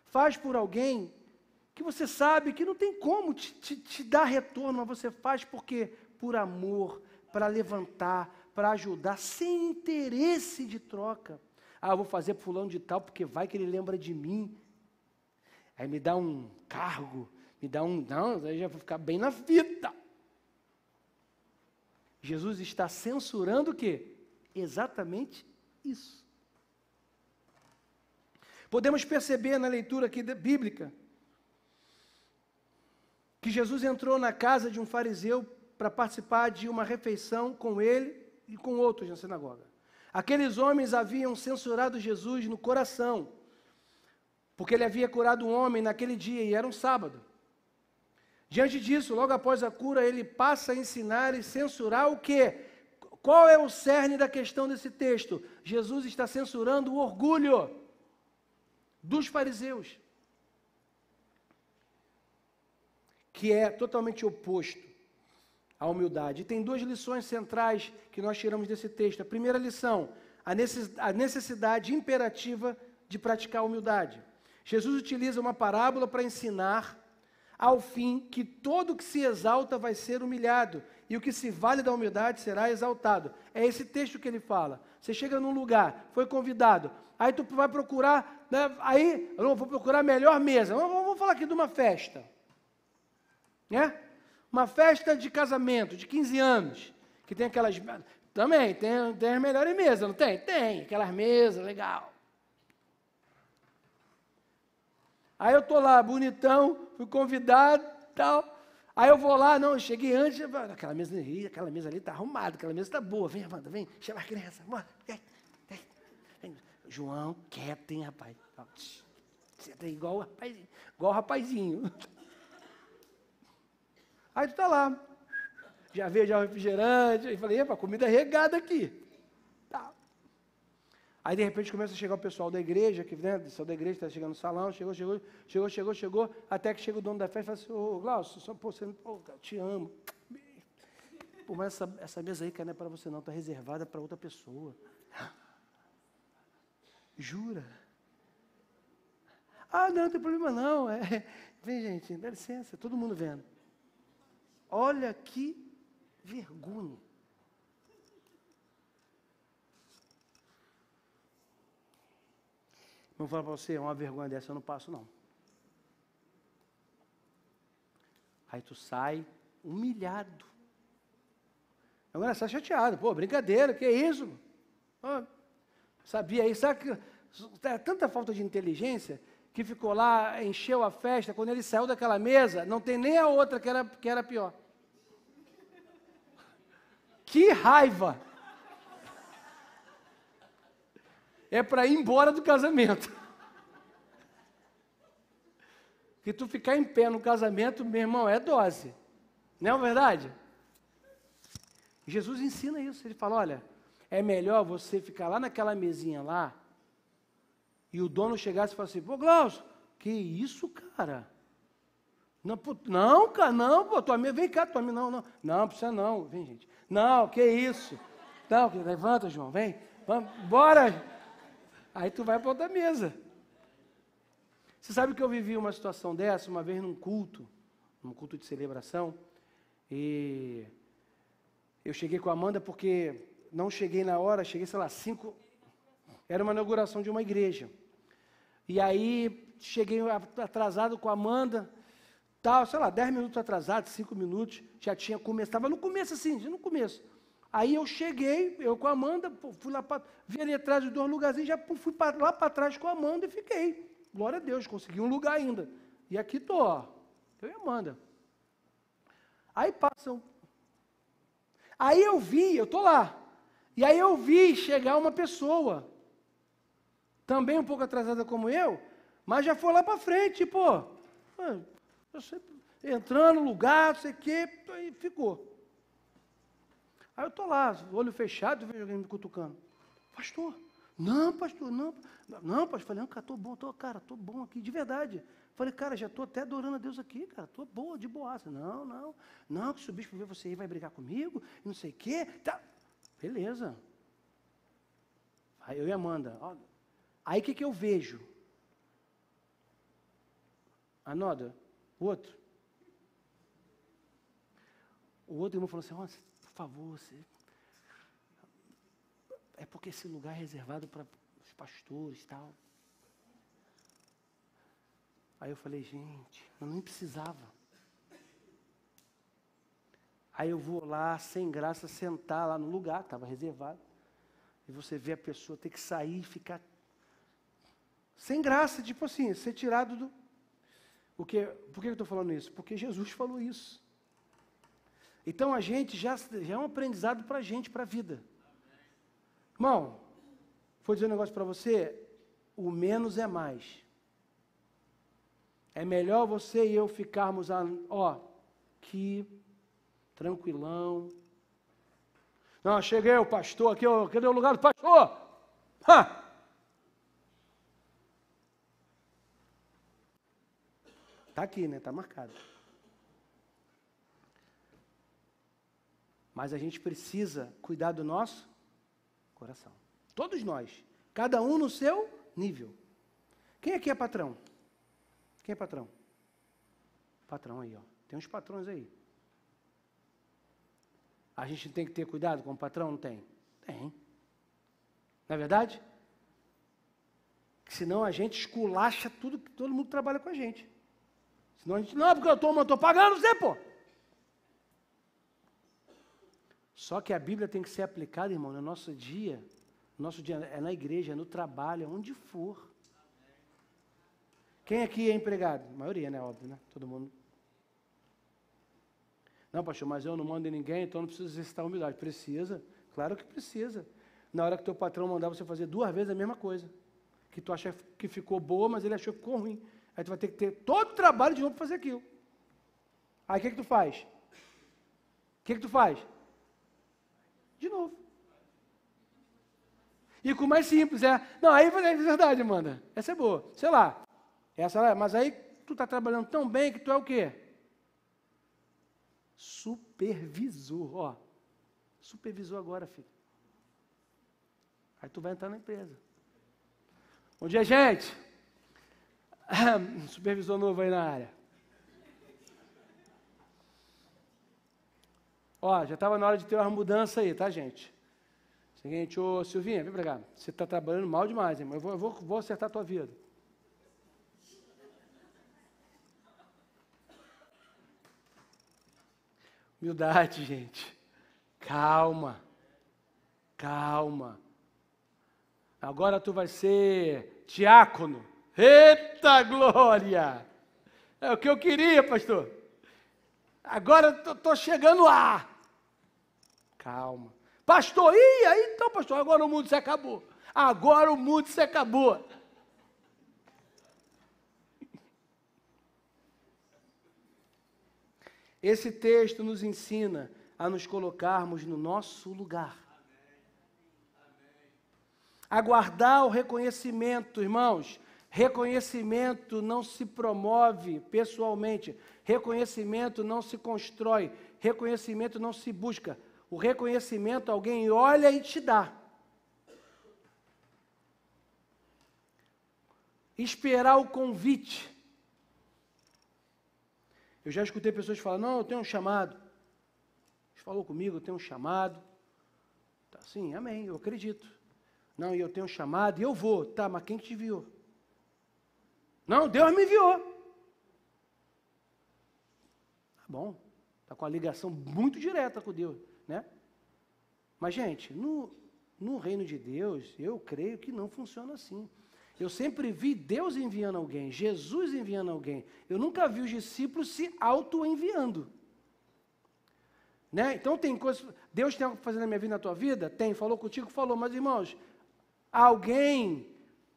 Faz por alguém que você sabe que não tem como te dar retorno, mas você faz porque por amor, para levantar, para ajudar, sem interesse de troca. Ah, eu vou fazer para fulano de tal, porque vai que ele lembra de mim. Aí me dá um cargo, não, aí já vou ficar bem na vida. Jesus está censurando o quê? Exatamente isso. Podemos perceber na leitura aqui bíblica que Jesus entrou na casa de um fariseu para participar de uma refeição com ele e com outros na sinagoga. Aqueles homens haviam censurado Jesus no coração, porque ele havia curado um homem naquele dia e era um sábado. Diante disso, logo após a cura, ele passa a ensinar e censurar o quê? Qual é o cerne da questão desse texto? Jesus está censurando o orgulho dos fariseus, que é totalmente oposto à humildade. E tem duas lições centrais que nós tiramos desse texto. A primeira lição, a necessidade imperativa de praticar a humildade. Jesus utiliza uma parábola para ensinar ao fim que todo que se exalta vai ser humilhado, e o que se vale da humildade será exaltado. É esse texto que ele fala. Você chega num lugar, foi convidado, aí tu vai procurar, né, aí eu não vou procurar a melhor mesa. Vamos falar aqui de uma festa, né? Uma festa de casamento, de 15 anos, que tem aquelas, também tem as melhores mesas, não tem? Tem, aquelas mesas, legal. Aí eu estou lá, bonitão, fui convidado, tal. Aí eu vou lá, não, eu cheguei antes, aquela mesa ali está arrumada, aquela mesa está boa. Vem, Amanda, vem, chama a criança, bora. Vem. João, quieto, hein, rapaz. Você tá igual o rapazinho. Aí tu está lá, já veio já o refrigerante, aí falei, epa, comida regada aqui. Tá. Aí, de repente, começa a chegar o pessoal da igreja, que, né, o pessoal da igreja está chegando no salão, chegou, até que chega o dono da festa e fala assim, ô, Glaucio, eu te amo. Pô, mas essa mesa aí, cara, não é para você não, está reservada para outra pessoa. Jura? Ah, não tem problema não. Vem, gente, dá licença, todo mundo vendo. Olha que vergonha. Vou falar para você, uma vergonha dessa eu não passo, não. Aí tu sai humilhado. Agora sai chateado. Pô, brincadeira, que isso? Pô, sabia aí, sabe que tanta falta de inteligência que ficou lá, encheu a festa, quando ele saiu daquela mesa, não tem nem a outra que era pior. Que raiva! É para ir embora do casamento. Porque tu ficar em pé no casamento, meu irmão, é dose. Não é verdade? Jesus ensina isso. Ele fala, olha, é melhor você ficar lá naquela mesinha lá, e o dono chegasse e falasse assim, pô, Glaucio, que isso, cara? Não, pô, tua amiga, vem cá, tua amiga, não precisa não, vem, gente. Não, que isso? Não, levanta, João, vem, vamos, bora. Aí tu vai para outra mesa. Você sabe que eu vivi uma situação dessa, uma vez num culto de celebração, e eu cheguei com a Amanda porque não cheguei na hora, cheguei, sei lá, 5, era uma inauguração de uma igreja. E aí, cheguei atrasado com a Amanda, tal, sei lá, 10 minutos atrasado, 5 minutos, já tinha começado, estava no começo assim, no começo. Aí eu cheguei, eu com a Amanda, fui lá, vi ali atrás de 2 lugarzinhos, já fui lá para trás com a Amanda e fiquei. Glória a Deus, consegui um lugar ainda. E aqui estou, ó, eu e a Amanda. Aí passam. Aí eu estou lá. E aí eu vi chegar uma pessoa, também um pouco atrasada como eu, mas já foi lá para frente, pô. Entrando no lugar, não sei o quê, aí ficou. Aí eu estou lá, olho fechado, vejo alguém me cutucando. Pastor, não, pastor, falei, não, cara, estou bom aqui, de verdade. Falei, cara, já estou até adorando a Deus aqui, cara, estou boa, de boaça. Não, que se o bispo ver você aí vai brigar comigo, não sei o quê, tá. Beleza. Aí eu e a Amanda, ó. Aí o que eu vejo? Anoda, o outro irmão falou assim, por favor, é porque esse lugar é reservado para os pastores e tal. Aí eu falei, gente, eu nem precisava. Aí eu vou lá, sem graça, sentar lá no lugar, estava reservado. E você vê a pessoa ter que sair e ficar sem graça, tipo assim, ser tirado do... Por que eu estou falando isso? Porque Jesus falou isso. Então a gente já é um aprendizado para a gente, para a vida. Irmão, vou dizer um negócio para você, o menos é mais. É melhor você e eu ficarmos, aqui, tranquilão. Não, cheguei, o pastor aqui, cadê o lugar do pastor? Ha! Está aqui, né? Está marcado. Mas a gente precisa cuidar do nosso coração. Todos nós. Cada um no seu nível. Quem aqui é patrão? Quem é patrão? Patrão aí, ó. Tem uns patrões aí. A gente tem que ter cuidado com o patrão? Não tem? Tem. Não é verdade? Senão a gente esculacha tudo que todo mundo trabalha com a gente. Senão a gente, não, porque eu estou pagando você, pô. Só que a Bíblia tem que ser aplicada, irmão, no nosso dia. No nosso dia é na igreja, é no trabalho, é onde for. Quem aqui é empregado? A maioria, né? Óbvio, né? Todo mundo. Não, pastor, mas eu não mando em ninguém, então não preciso exercitar a humildade. Precisa? Claro que precisa. Na hora que teu patrão mandar você fazer 2 vezes a mesma coisa. Que tu acha que ficou boa, mas ele achou que ficou ruim. Aí tu vai ter que ter todo o trabalho de novo para fazer aquilo. Aí o que tu faz? O que tu faz? De novo. E com o mais simples, Não, aí é verdade, Amanda. Essa é boa. Sei lá. Mas aí tu está trabalhando tão bem que tu é o quê? Supervisor. Ó. Supervisor agora, filho. Aí tu vai entrar na empresa. Bom dia, gente. Supervisor novo aí na área. Ó, já estava na hora de ter uma mudança aí, tá, gente? Seguinte, ô Silvinha, vem pra cá. Você está trabalhando mal demais, irmão. Eu vou acertar a tua vida. Humildade, gente. Calma. Calma. Agora tu vai ser diácono. Eita glória! É o que eu queria, pastor. Agora eu estou chegando lá. Calma. Pastor, e aí então, pastor, agora o mundo se acabou. Agora o mundo se acabou. Esse texto nos ensina a nos colocarmos no nosso lugar. Aguardar o reconhecimento, irmãos. Reconhecimento não se promove pessoalmente. Reconhecimento não se constrói. Reconhecimento não se busca. O reconhecimento alguém olha e te dá. Esperar o convite. Eu já escutei pessoas falar, não, eu tenho um chamado. Deus falou comigo, eu tenho um chamado. Tá, sim, amém, eu acredito. Não, e eu tenho um chamado e eu vou. Tá, mas quem te enviou? Não, Deus me enviou. Tá bom, tá com a ligação muito direta com Deus, né? Mas, gente, no reino de Deus, eu creio que não funciona assim. Eu sempre vi Deus enviando alguém, Jesus enviando alguém. Eu nunca vi os discípulos se auto-enviando. Né? Então tem coisas, Deus tem algo para fazer na minha vida, na tua vida? Tem, falou contigo, falou. Mas, irmãos, alguém,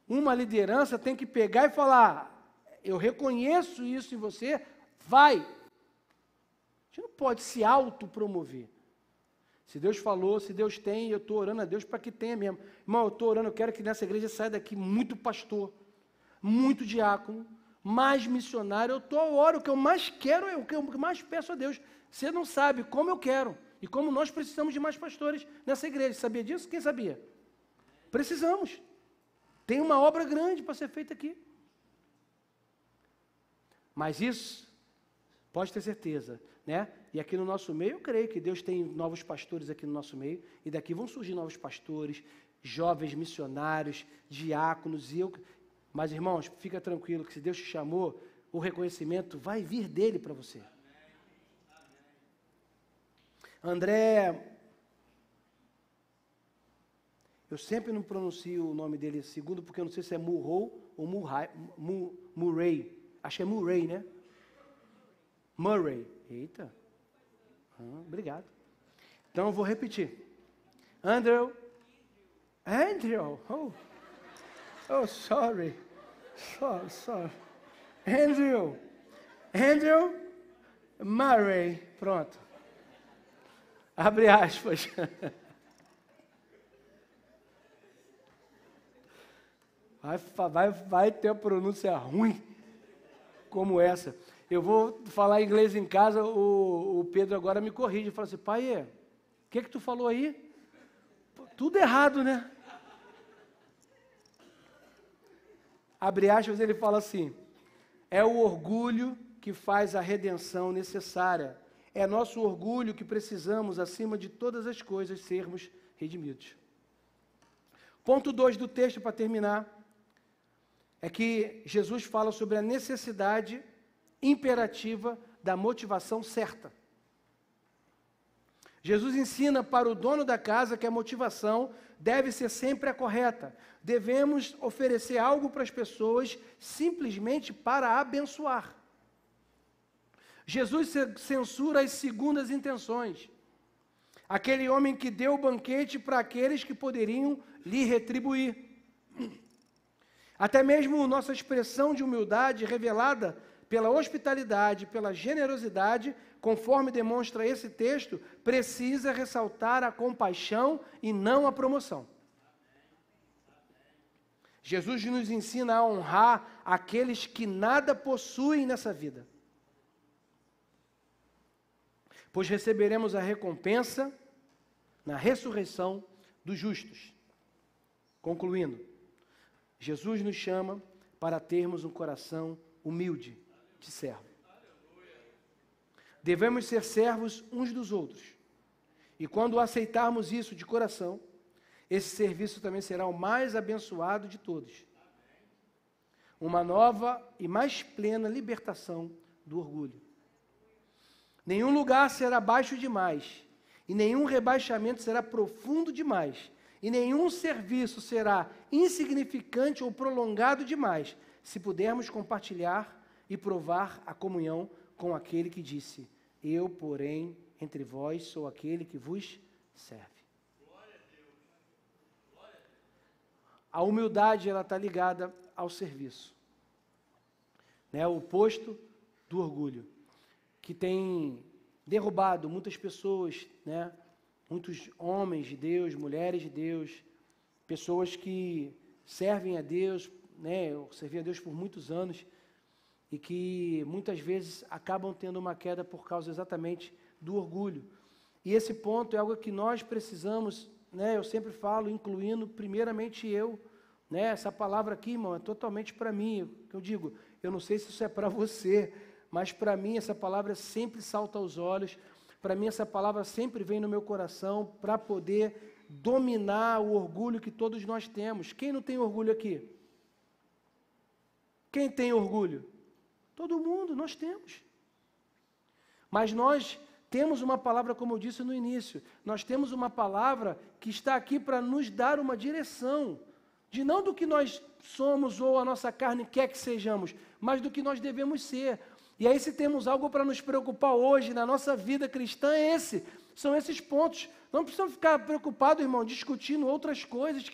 uma liderança tem que pegar e falar, eu reconheço isso em você, vai. A gente não pode se autopromover. Se Deus falou, se Deus tem, eu estou orando a Deus para que tenha mesmo. Irmão, eu estou orando, eu quero que nessa igreja saia daqui muito pastor, muito diácono, mais missionário. Eu oro, o que eu mais quero, o que eu mais peço a Deus. Você não sabe como eu quero e como nós precisamos de mais pastores nessa igreja. Sabia disso? Quem sabia? Precisamos. Tem uma obra grande para ser feita aqui. Mas isso, pode ter certeza, né? E aqui no nosso meio, eu creio que Deus tem novos pastores aqui no nosso meio, e daqui vão surgir novos pastores, jovens missionários, diáconos, mas, irmãos, fica tranquilo que se Deus te chamou, o reconhecimento vai vir dele para você. André, eu sempre não pronuncio o nome dele segundo, porque eu não sei se é Murrow ou Murray. Acho que é Murray, né? Murray. Eita. Obrigado. Então eu vou repetir. Andrew. Oh, sorry. Sorry. Andrew. Murray, pronto. Abre aspas. Vai ter uma pronúncia ruim como essa. Eu vou falar inglês em casa, o Pedro agora me corrige. Fala assim, pai, o que tu falou aí? Tudo errado, né? Abre aspas, ele fala assim, é o orgulho que faz a redenção necessária. É nosso orgulho que precisamos, acima de todas as coisas, sermos redimidos. Ponto 2 do texto, para terminar, é que Jesus fala sobre a necessidade imperativa da motivação certa. Jesus ensina para o dono da casa que a motivação deve ser sempre a correta. Devemos oferecer algo para as pessoas simplesmente para abençoar. Jesus censura as segundas intenções. Aquele homem que deu o banquete para aqueles que poderiam lhe retribuir. Até mesmo nossa expressão de humildade revelada pela hospitalidade, pela generosidade, conforme demonstra esse texto, precisa ressaltar a compaixão e não a promoção. Jesus nos ensina a honrar aqueles que nada possuem nessa vida, pois receberemos a recompensa na ressurreição dos justos. Concluindo, Jesus nos chama para termos um coração humilde de servo. Devemos ser servos uns dos outros. E quando aceitarmos isso de coração, esse serviço também será o mais abençoado de todos. Uma nova e mais plena libertação do orgulho. Nenhum lugar será baixo demais, e nenhum rebaixamento será profundo demais, e nenhum serviço será insignificante ou prolongado demais, se pudermos compartilhar e provar a comunhão com aquele que disse, eu, porém, entre vós, sou aquele que vos serve. A humildade, ela está ligada ao serviço. Né? O oposto do orgulho, que tem derrubado muitas pessoas, né? Muitos homens de Deus, mulheres de Deus, pessoas que servem a Deus, né? Eu servi a Deus por muitos anos, e que muitas vezes acabam tendo uma queda por causa exatamente do orgulho. E esse ponto é algo que nós precisamos, né? Eu sempre falo, incluindo primeiramente eu, né? Essa palavra aqui, irmão, é totalmente para mim. Eu digo, eu não sei se isso é para você, mas para mim essa palavra sempre salta aos olhos, para mim essa palavra sempre vem no meu coração para poder dominar o orgulho que todos nós temos. Quem não tem orgulho aqui? Quem tem orgulho? Todo mundo, nós temos. Mas nós temos uma palavra, como eu disse no início, nós temos uma palavra que está aqui para nos dar uma direção, de não do que nós somos ou a nossa carne quer que sejamos, mas do que nós devemos ser. E aí, se temos algo para nos preocupar hoje na nossa vida cristã, são esses pontos. Não precisamos ficar preocupados, irmão, discutindo outras coisas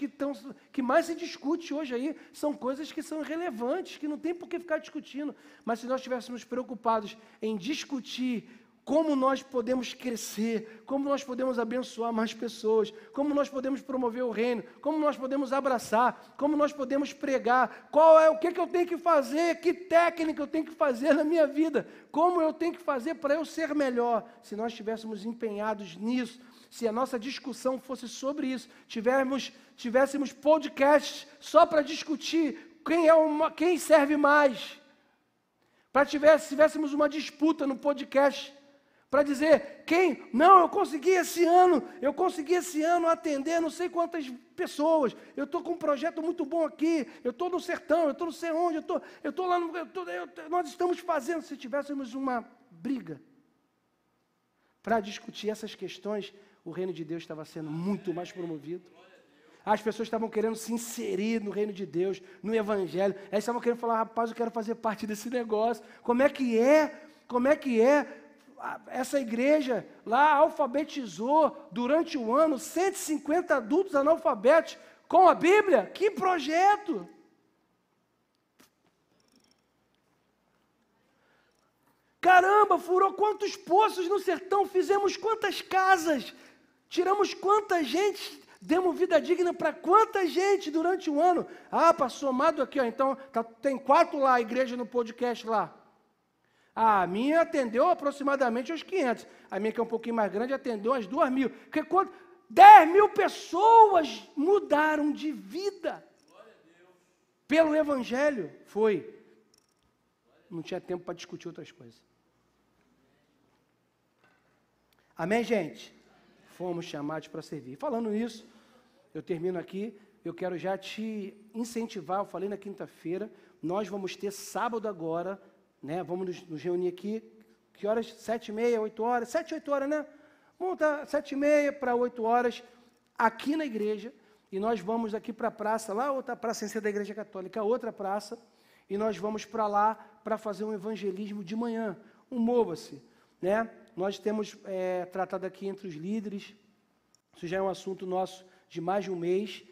que mais se discute hoje aí, são coisas que são irrelevantes, que não tem por que ficar discutindo. Mas se nós estivéssemos preocupados em discutir como nós podemos crescer, como nós podemos abençoar mais pessoas, como nós podemos promover o reino, como nós podemos abraçar, como nós podemos pregar, o que eu tenho que fazer, que técnica eu tenho que fazer na minha vida, como eu tenho que fazer para eu ser melhor. Se nós estivéssemos empenhados nisso, se a nossa discussão fosse sobre isso, tivéssemos podcasts só para discutir quem serve mais, tivéssemos uma disputa no podcast, para dizer, eu consegui esse ano atender não sei quantas pessoas, eu estou com um projeto muito bom aqui, eu estou no sertão, eu estou não sei onde, eu estou lá, nós estamos fazendo, se tivéssemos uma briga para discutir essas questões, o reino de Deus estava sendo muito mais promovido. As pessoas estavam querendo se inserir no reino de Deus, no evangelho, elas estavam querendo falar, rapaz, eu quero fazer parte desse negócio, como é que é? Essa igreja lá alfabetizou durante o ano 150 adultos analfabetos com a Bíblia. Que projeto! Caramba, furou quantos poços no sertão, fizemos quantas casas, tiramos quanta gente, demos vida digna para quanta gente durante um ano. Ah, somado aqui, ó, então tem 4 lá, igreja no podcast lá. A minha atendeu aproximadamente aos 500. A minha, que é um pouquinho mais grande, atendeu às 2.000. Porque 10.000 pessoas mudaram de vida pelo Evangelho. Foi. Não tinha tempo para discutir outras coisas. Amém, gente? Fomos chamados para servir. Falando nisso, eu termino aqui. Eu quero já te incentivar. Eu falei na quinta-feira. Nós vamos ter sábado agora, né? Vamos nos reunir aqui. Que horas? 7h30, 8 horas? 7, 8 horas, né? Vamos estar 7h30 para 8 horas aqui na igreja. E nós vamos aqui para a praça, lá outra praça, sem ser da Igreja Católica, outra praça. E nós vamos para lá para fazer um evangelismo de manhã. Um mova-se, né? Nós temos tratado aqui entre os líderes. Isso já é um assunto nosso de mais de um mês.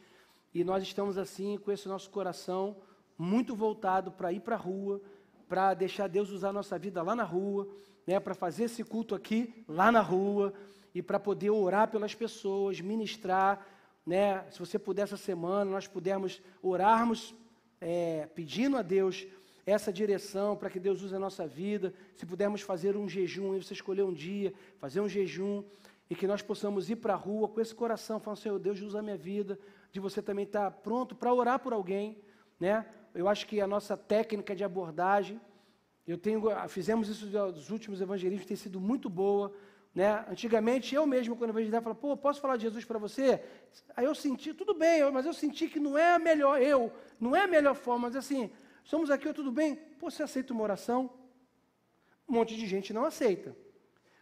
E nós estamos assim, com esse nosso coração muito voltado para ir para a rua, para deixar Deus usar a nossa vida lá na rua, né, para fazer esse culto aqui, lá na rua, e para poder orar pelas pessoas, ministrar, né, se você puder essa semana, nós pudermos orarmos, pedindo a Deus essa direção, para que Deus use a nossa vida, se pudermos fazer um jejum, aí você escolher um dia, fazer um jejum, e que nós possamos ir para a rua com esse coração, falando, Senhor, Deus usa a minha vida, de você também estar pronto para orar por alguém, né? Eu acho que a nossa técnica de abordagem, fizemos isso nos últimos evangelismos, tem sido muito boa, né? Antigamente, eu mesmo, quando eu evangelizava, falava, posso falar de Jesus para você? Aí eu senti, tudo bem, mas eu senti que não é a melhor forma, mas assim, estamos aqui, tudo bem? Você aceita uma oração? Um monte de gente não aceita.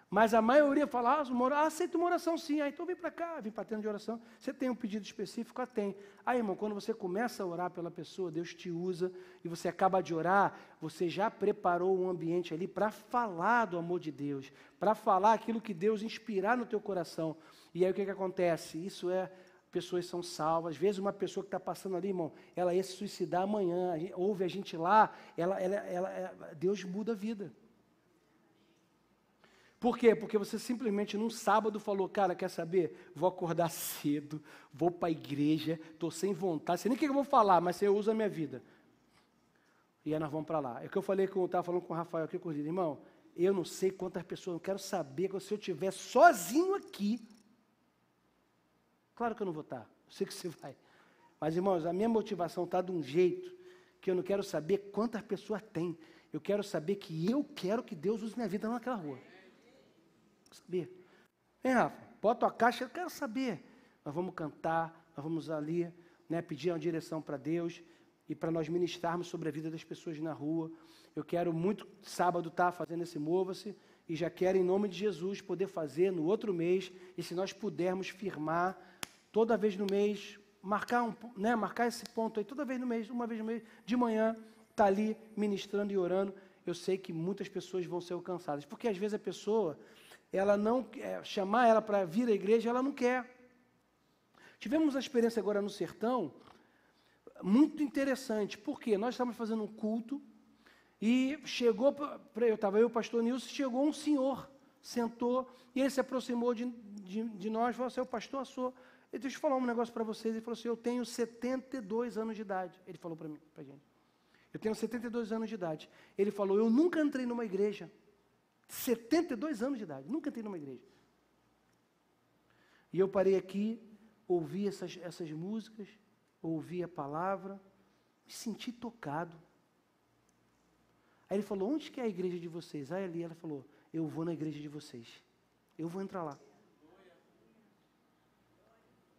Mas a maioria fala, aceita uma oração sim, então vem para cá, vem para a tenda de oração. Você tem um pedido específico? Tem. Aí, irmão, quando você começa a orar pela pessoa, Deus te usa, e você acaba de orar, você já preparou um ambiente ali para falar do amor de Deus, para falar aquilo que Deus inspirar no teu coração. E aí o que acontece? Pessoas são salvas. Às vezes uma pessoa que está passando ali, irmão, ela ia se suicidar amanhã, ouve a gente lá, Deus muda a vida. Por quê? Porque você simplesmente num sábado falou, cara, quer saber? Vou acordar cedo, vou para a igreja, estou sem vontade, sei nem o que eu vou falar, mas você usa a minha vida. E aí nós vamos para lá. É o que eu falei, estava falando com o Rafael aqui, corrido, irmão, eu não sei quantas pessoas, eu quero saber que se eu estiver sozinho aqui, claro que eu não vou estar, eu sei que você vai. Mas, irmãos, a minha motivação está de um jeito que eu não quero saber quantas pessoas tem. Eu quero saber que eu quero que Deus use minha vida naquela rua. Saber. Vem, Rafa, bota a caixa, eu quero saber. Nós vamos cantar, nós vamos ali, né, pedir uma direção para Deus e para nós ministrarmos sobre a vida das pessoas na rua. Eu quero muito sábado estar fazendo esse Mova-se e já quero, em nome de Jesus, poder fazer no outro mês, e se nós pudermos firmar, toda vez no mês, marcar esse ponto aí, toda vez no mês, uma vez no mês, de manhã, estar ali ministrando e orando. Eu sei que muitas pessoas vão ser alcançadas, porque às vezes a pessoa, ela não chamar ela para vir à igreja, ela não quer. Tivemos uma experiência agora no sertão, muito interessante, porque nós estávamos fazendo um culto, e chegou, eu e o pastor Nilson, chegou um senhor, sentou, e ele se aproximou de nós, falou assim, o pastor, deixa eu falar um negócio para vocês, ele falou assim, eu tenho 72 anos de idade, ele falou para gente, eu tenho 72 anos de idade, ele falou, eu nunca entrei numa igreja, 72 anos de idade, nunca entrei numa igreja. E eu parei aqui, ouvi essas músicas, ouvi a palavra, me senti tocado. Aí ele falou, onde que é a igreja de vocês? Aí ali ela falou, eu vou na igreja de vocês, eu vou entrar lá.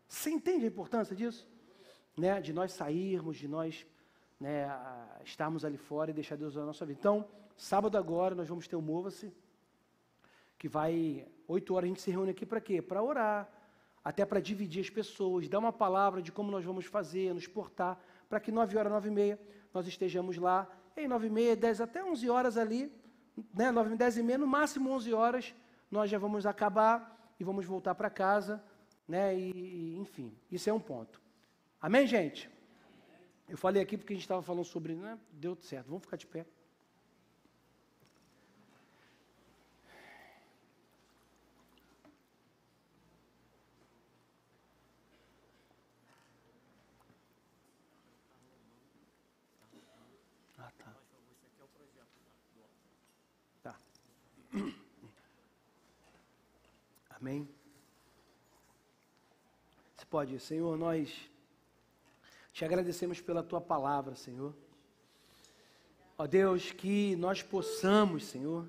Você entende a importância disso? Né? De nós sairmos, de nós, né, estarmos ali fora e deixar Deus usar a nossa vida. Então, sábado agora nós vamos ter o Mova-se, que vai, 8 horas a gente se reúne aqui para quê? Para orar, até para dividir as pessoas, dar uma palavra de como nós vamos fazer, nos portar, para que 9 horas, 9h30, nós estejamos lá, em 9h30, 10, até 11 horas ali, né, 9h30, 10h30, no máximo 11 horas, nós já vamos acabar e vamos voltar para casa, né, enfim, isso é um ponto. Amém, gente? Eu falei aqui porque a gente estava falando sobre, né, deu certo, vamos ficar de pé. Amém. Você pode ir. Senhor, nós te agradecemos pela tua palavra, Senhor. Ó Deus, que nós possamos, Senhor,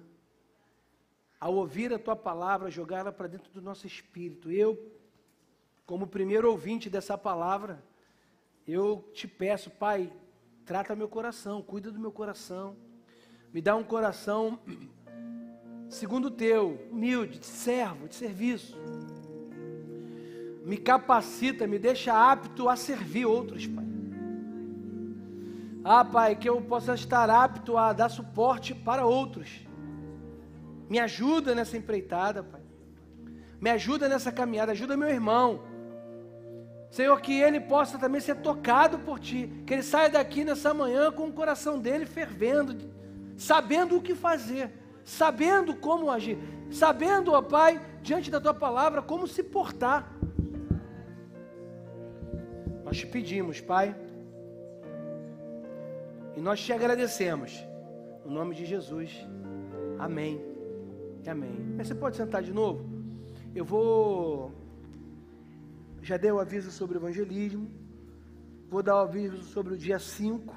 ao ouvir a tua palavra, jogá-la para dentro do nosso espírito. Eu, como primeiro ouvinte dessa palavra, eu te peço, Pai, trata meu coração, cuida do meu coração, me dá um coração segundo o teu, humilde, de servo, de serviço. Me capacita, me deixa apto a servir outros, Pai. Ah, Pai, que eu possa estar apto a dar suporte para outros. Me ajuda nessa empreitada, Pai. Me ajuda nessa caminhada, ajuda meu irmão. Senhor, que ele possa também ser tocado por Ti, que ele saia daqui nessa manhã com o coração dele fervendo, sabendo o que fazer, sabendo como agir, sabendo, ó Pai, diante da Tua palavra, como se portar. Nós te pedimos, Pai, e nós te agradecemos, no nome de Jesus, amém, amém. Mas você pode sentar de novo? Já dei o aviso sobre o evangelismo, vou dar o aviso sobre o dia 5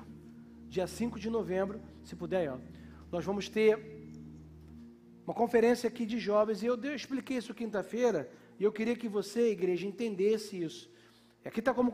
de novembro, se puder, ó. Nós vamos ter uma conferência aqui de jovens, e eu expliquei isso quinta-feira, e eu queria que você, igreja, entendesse isso. Aqui está como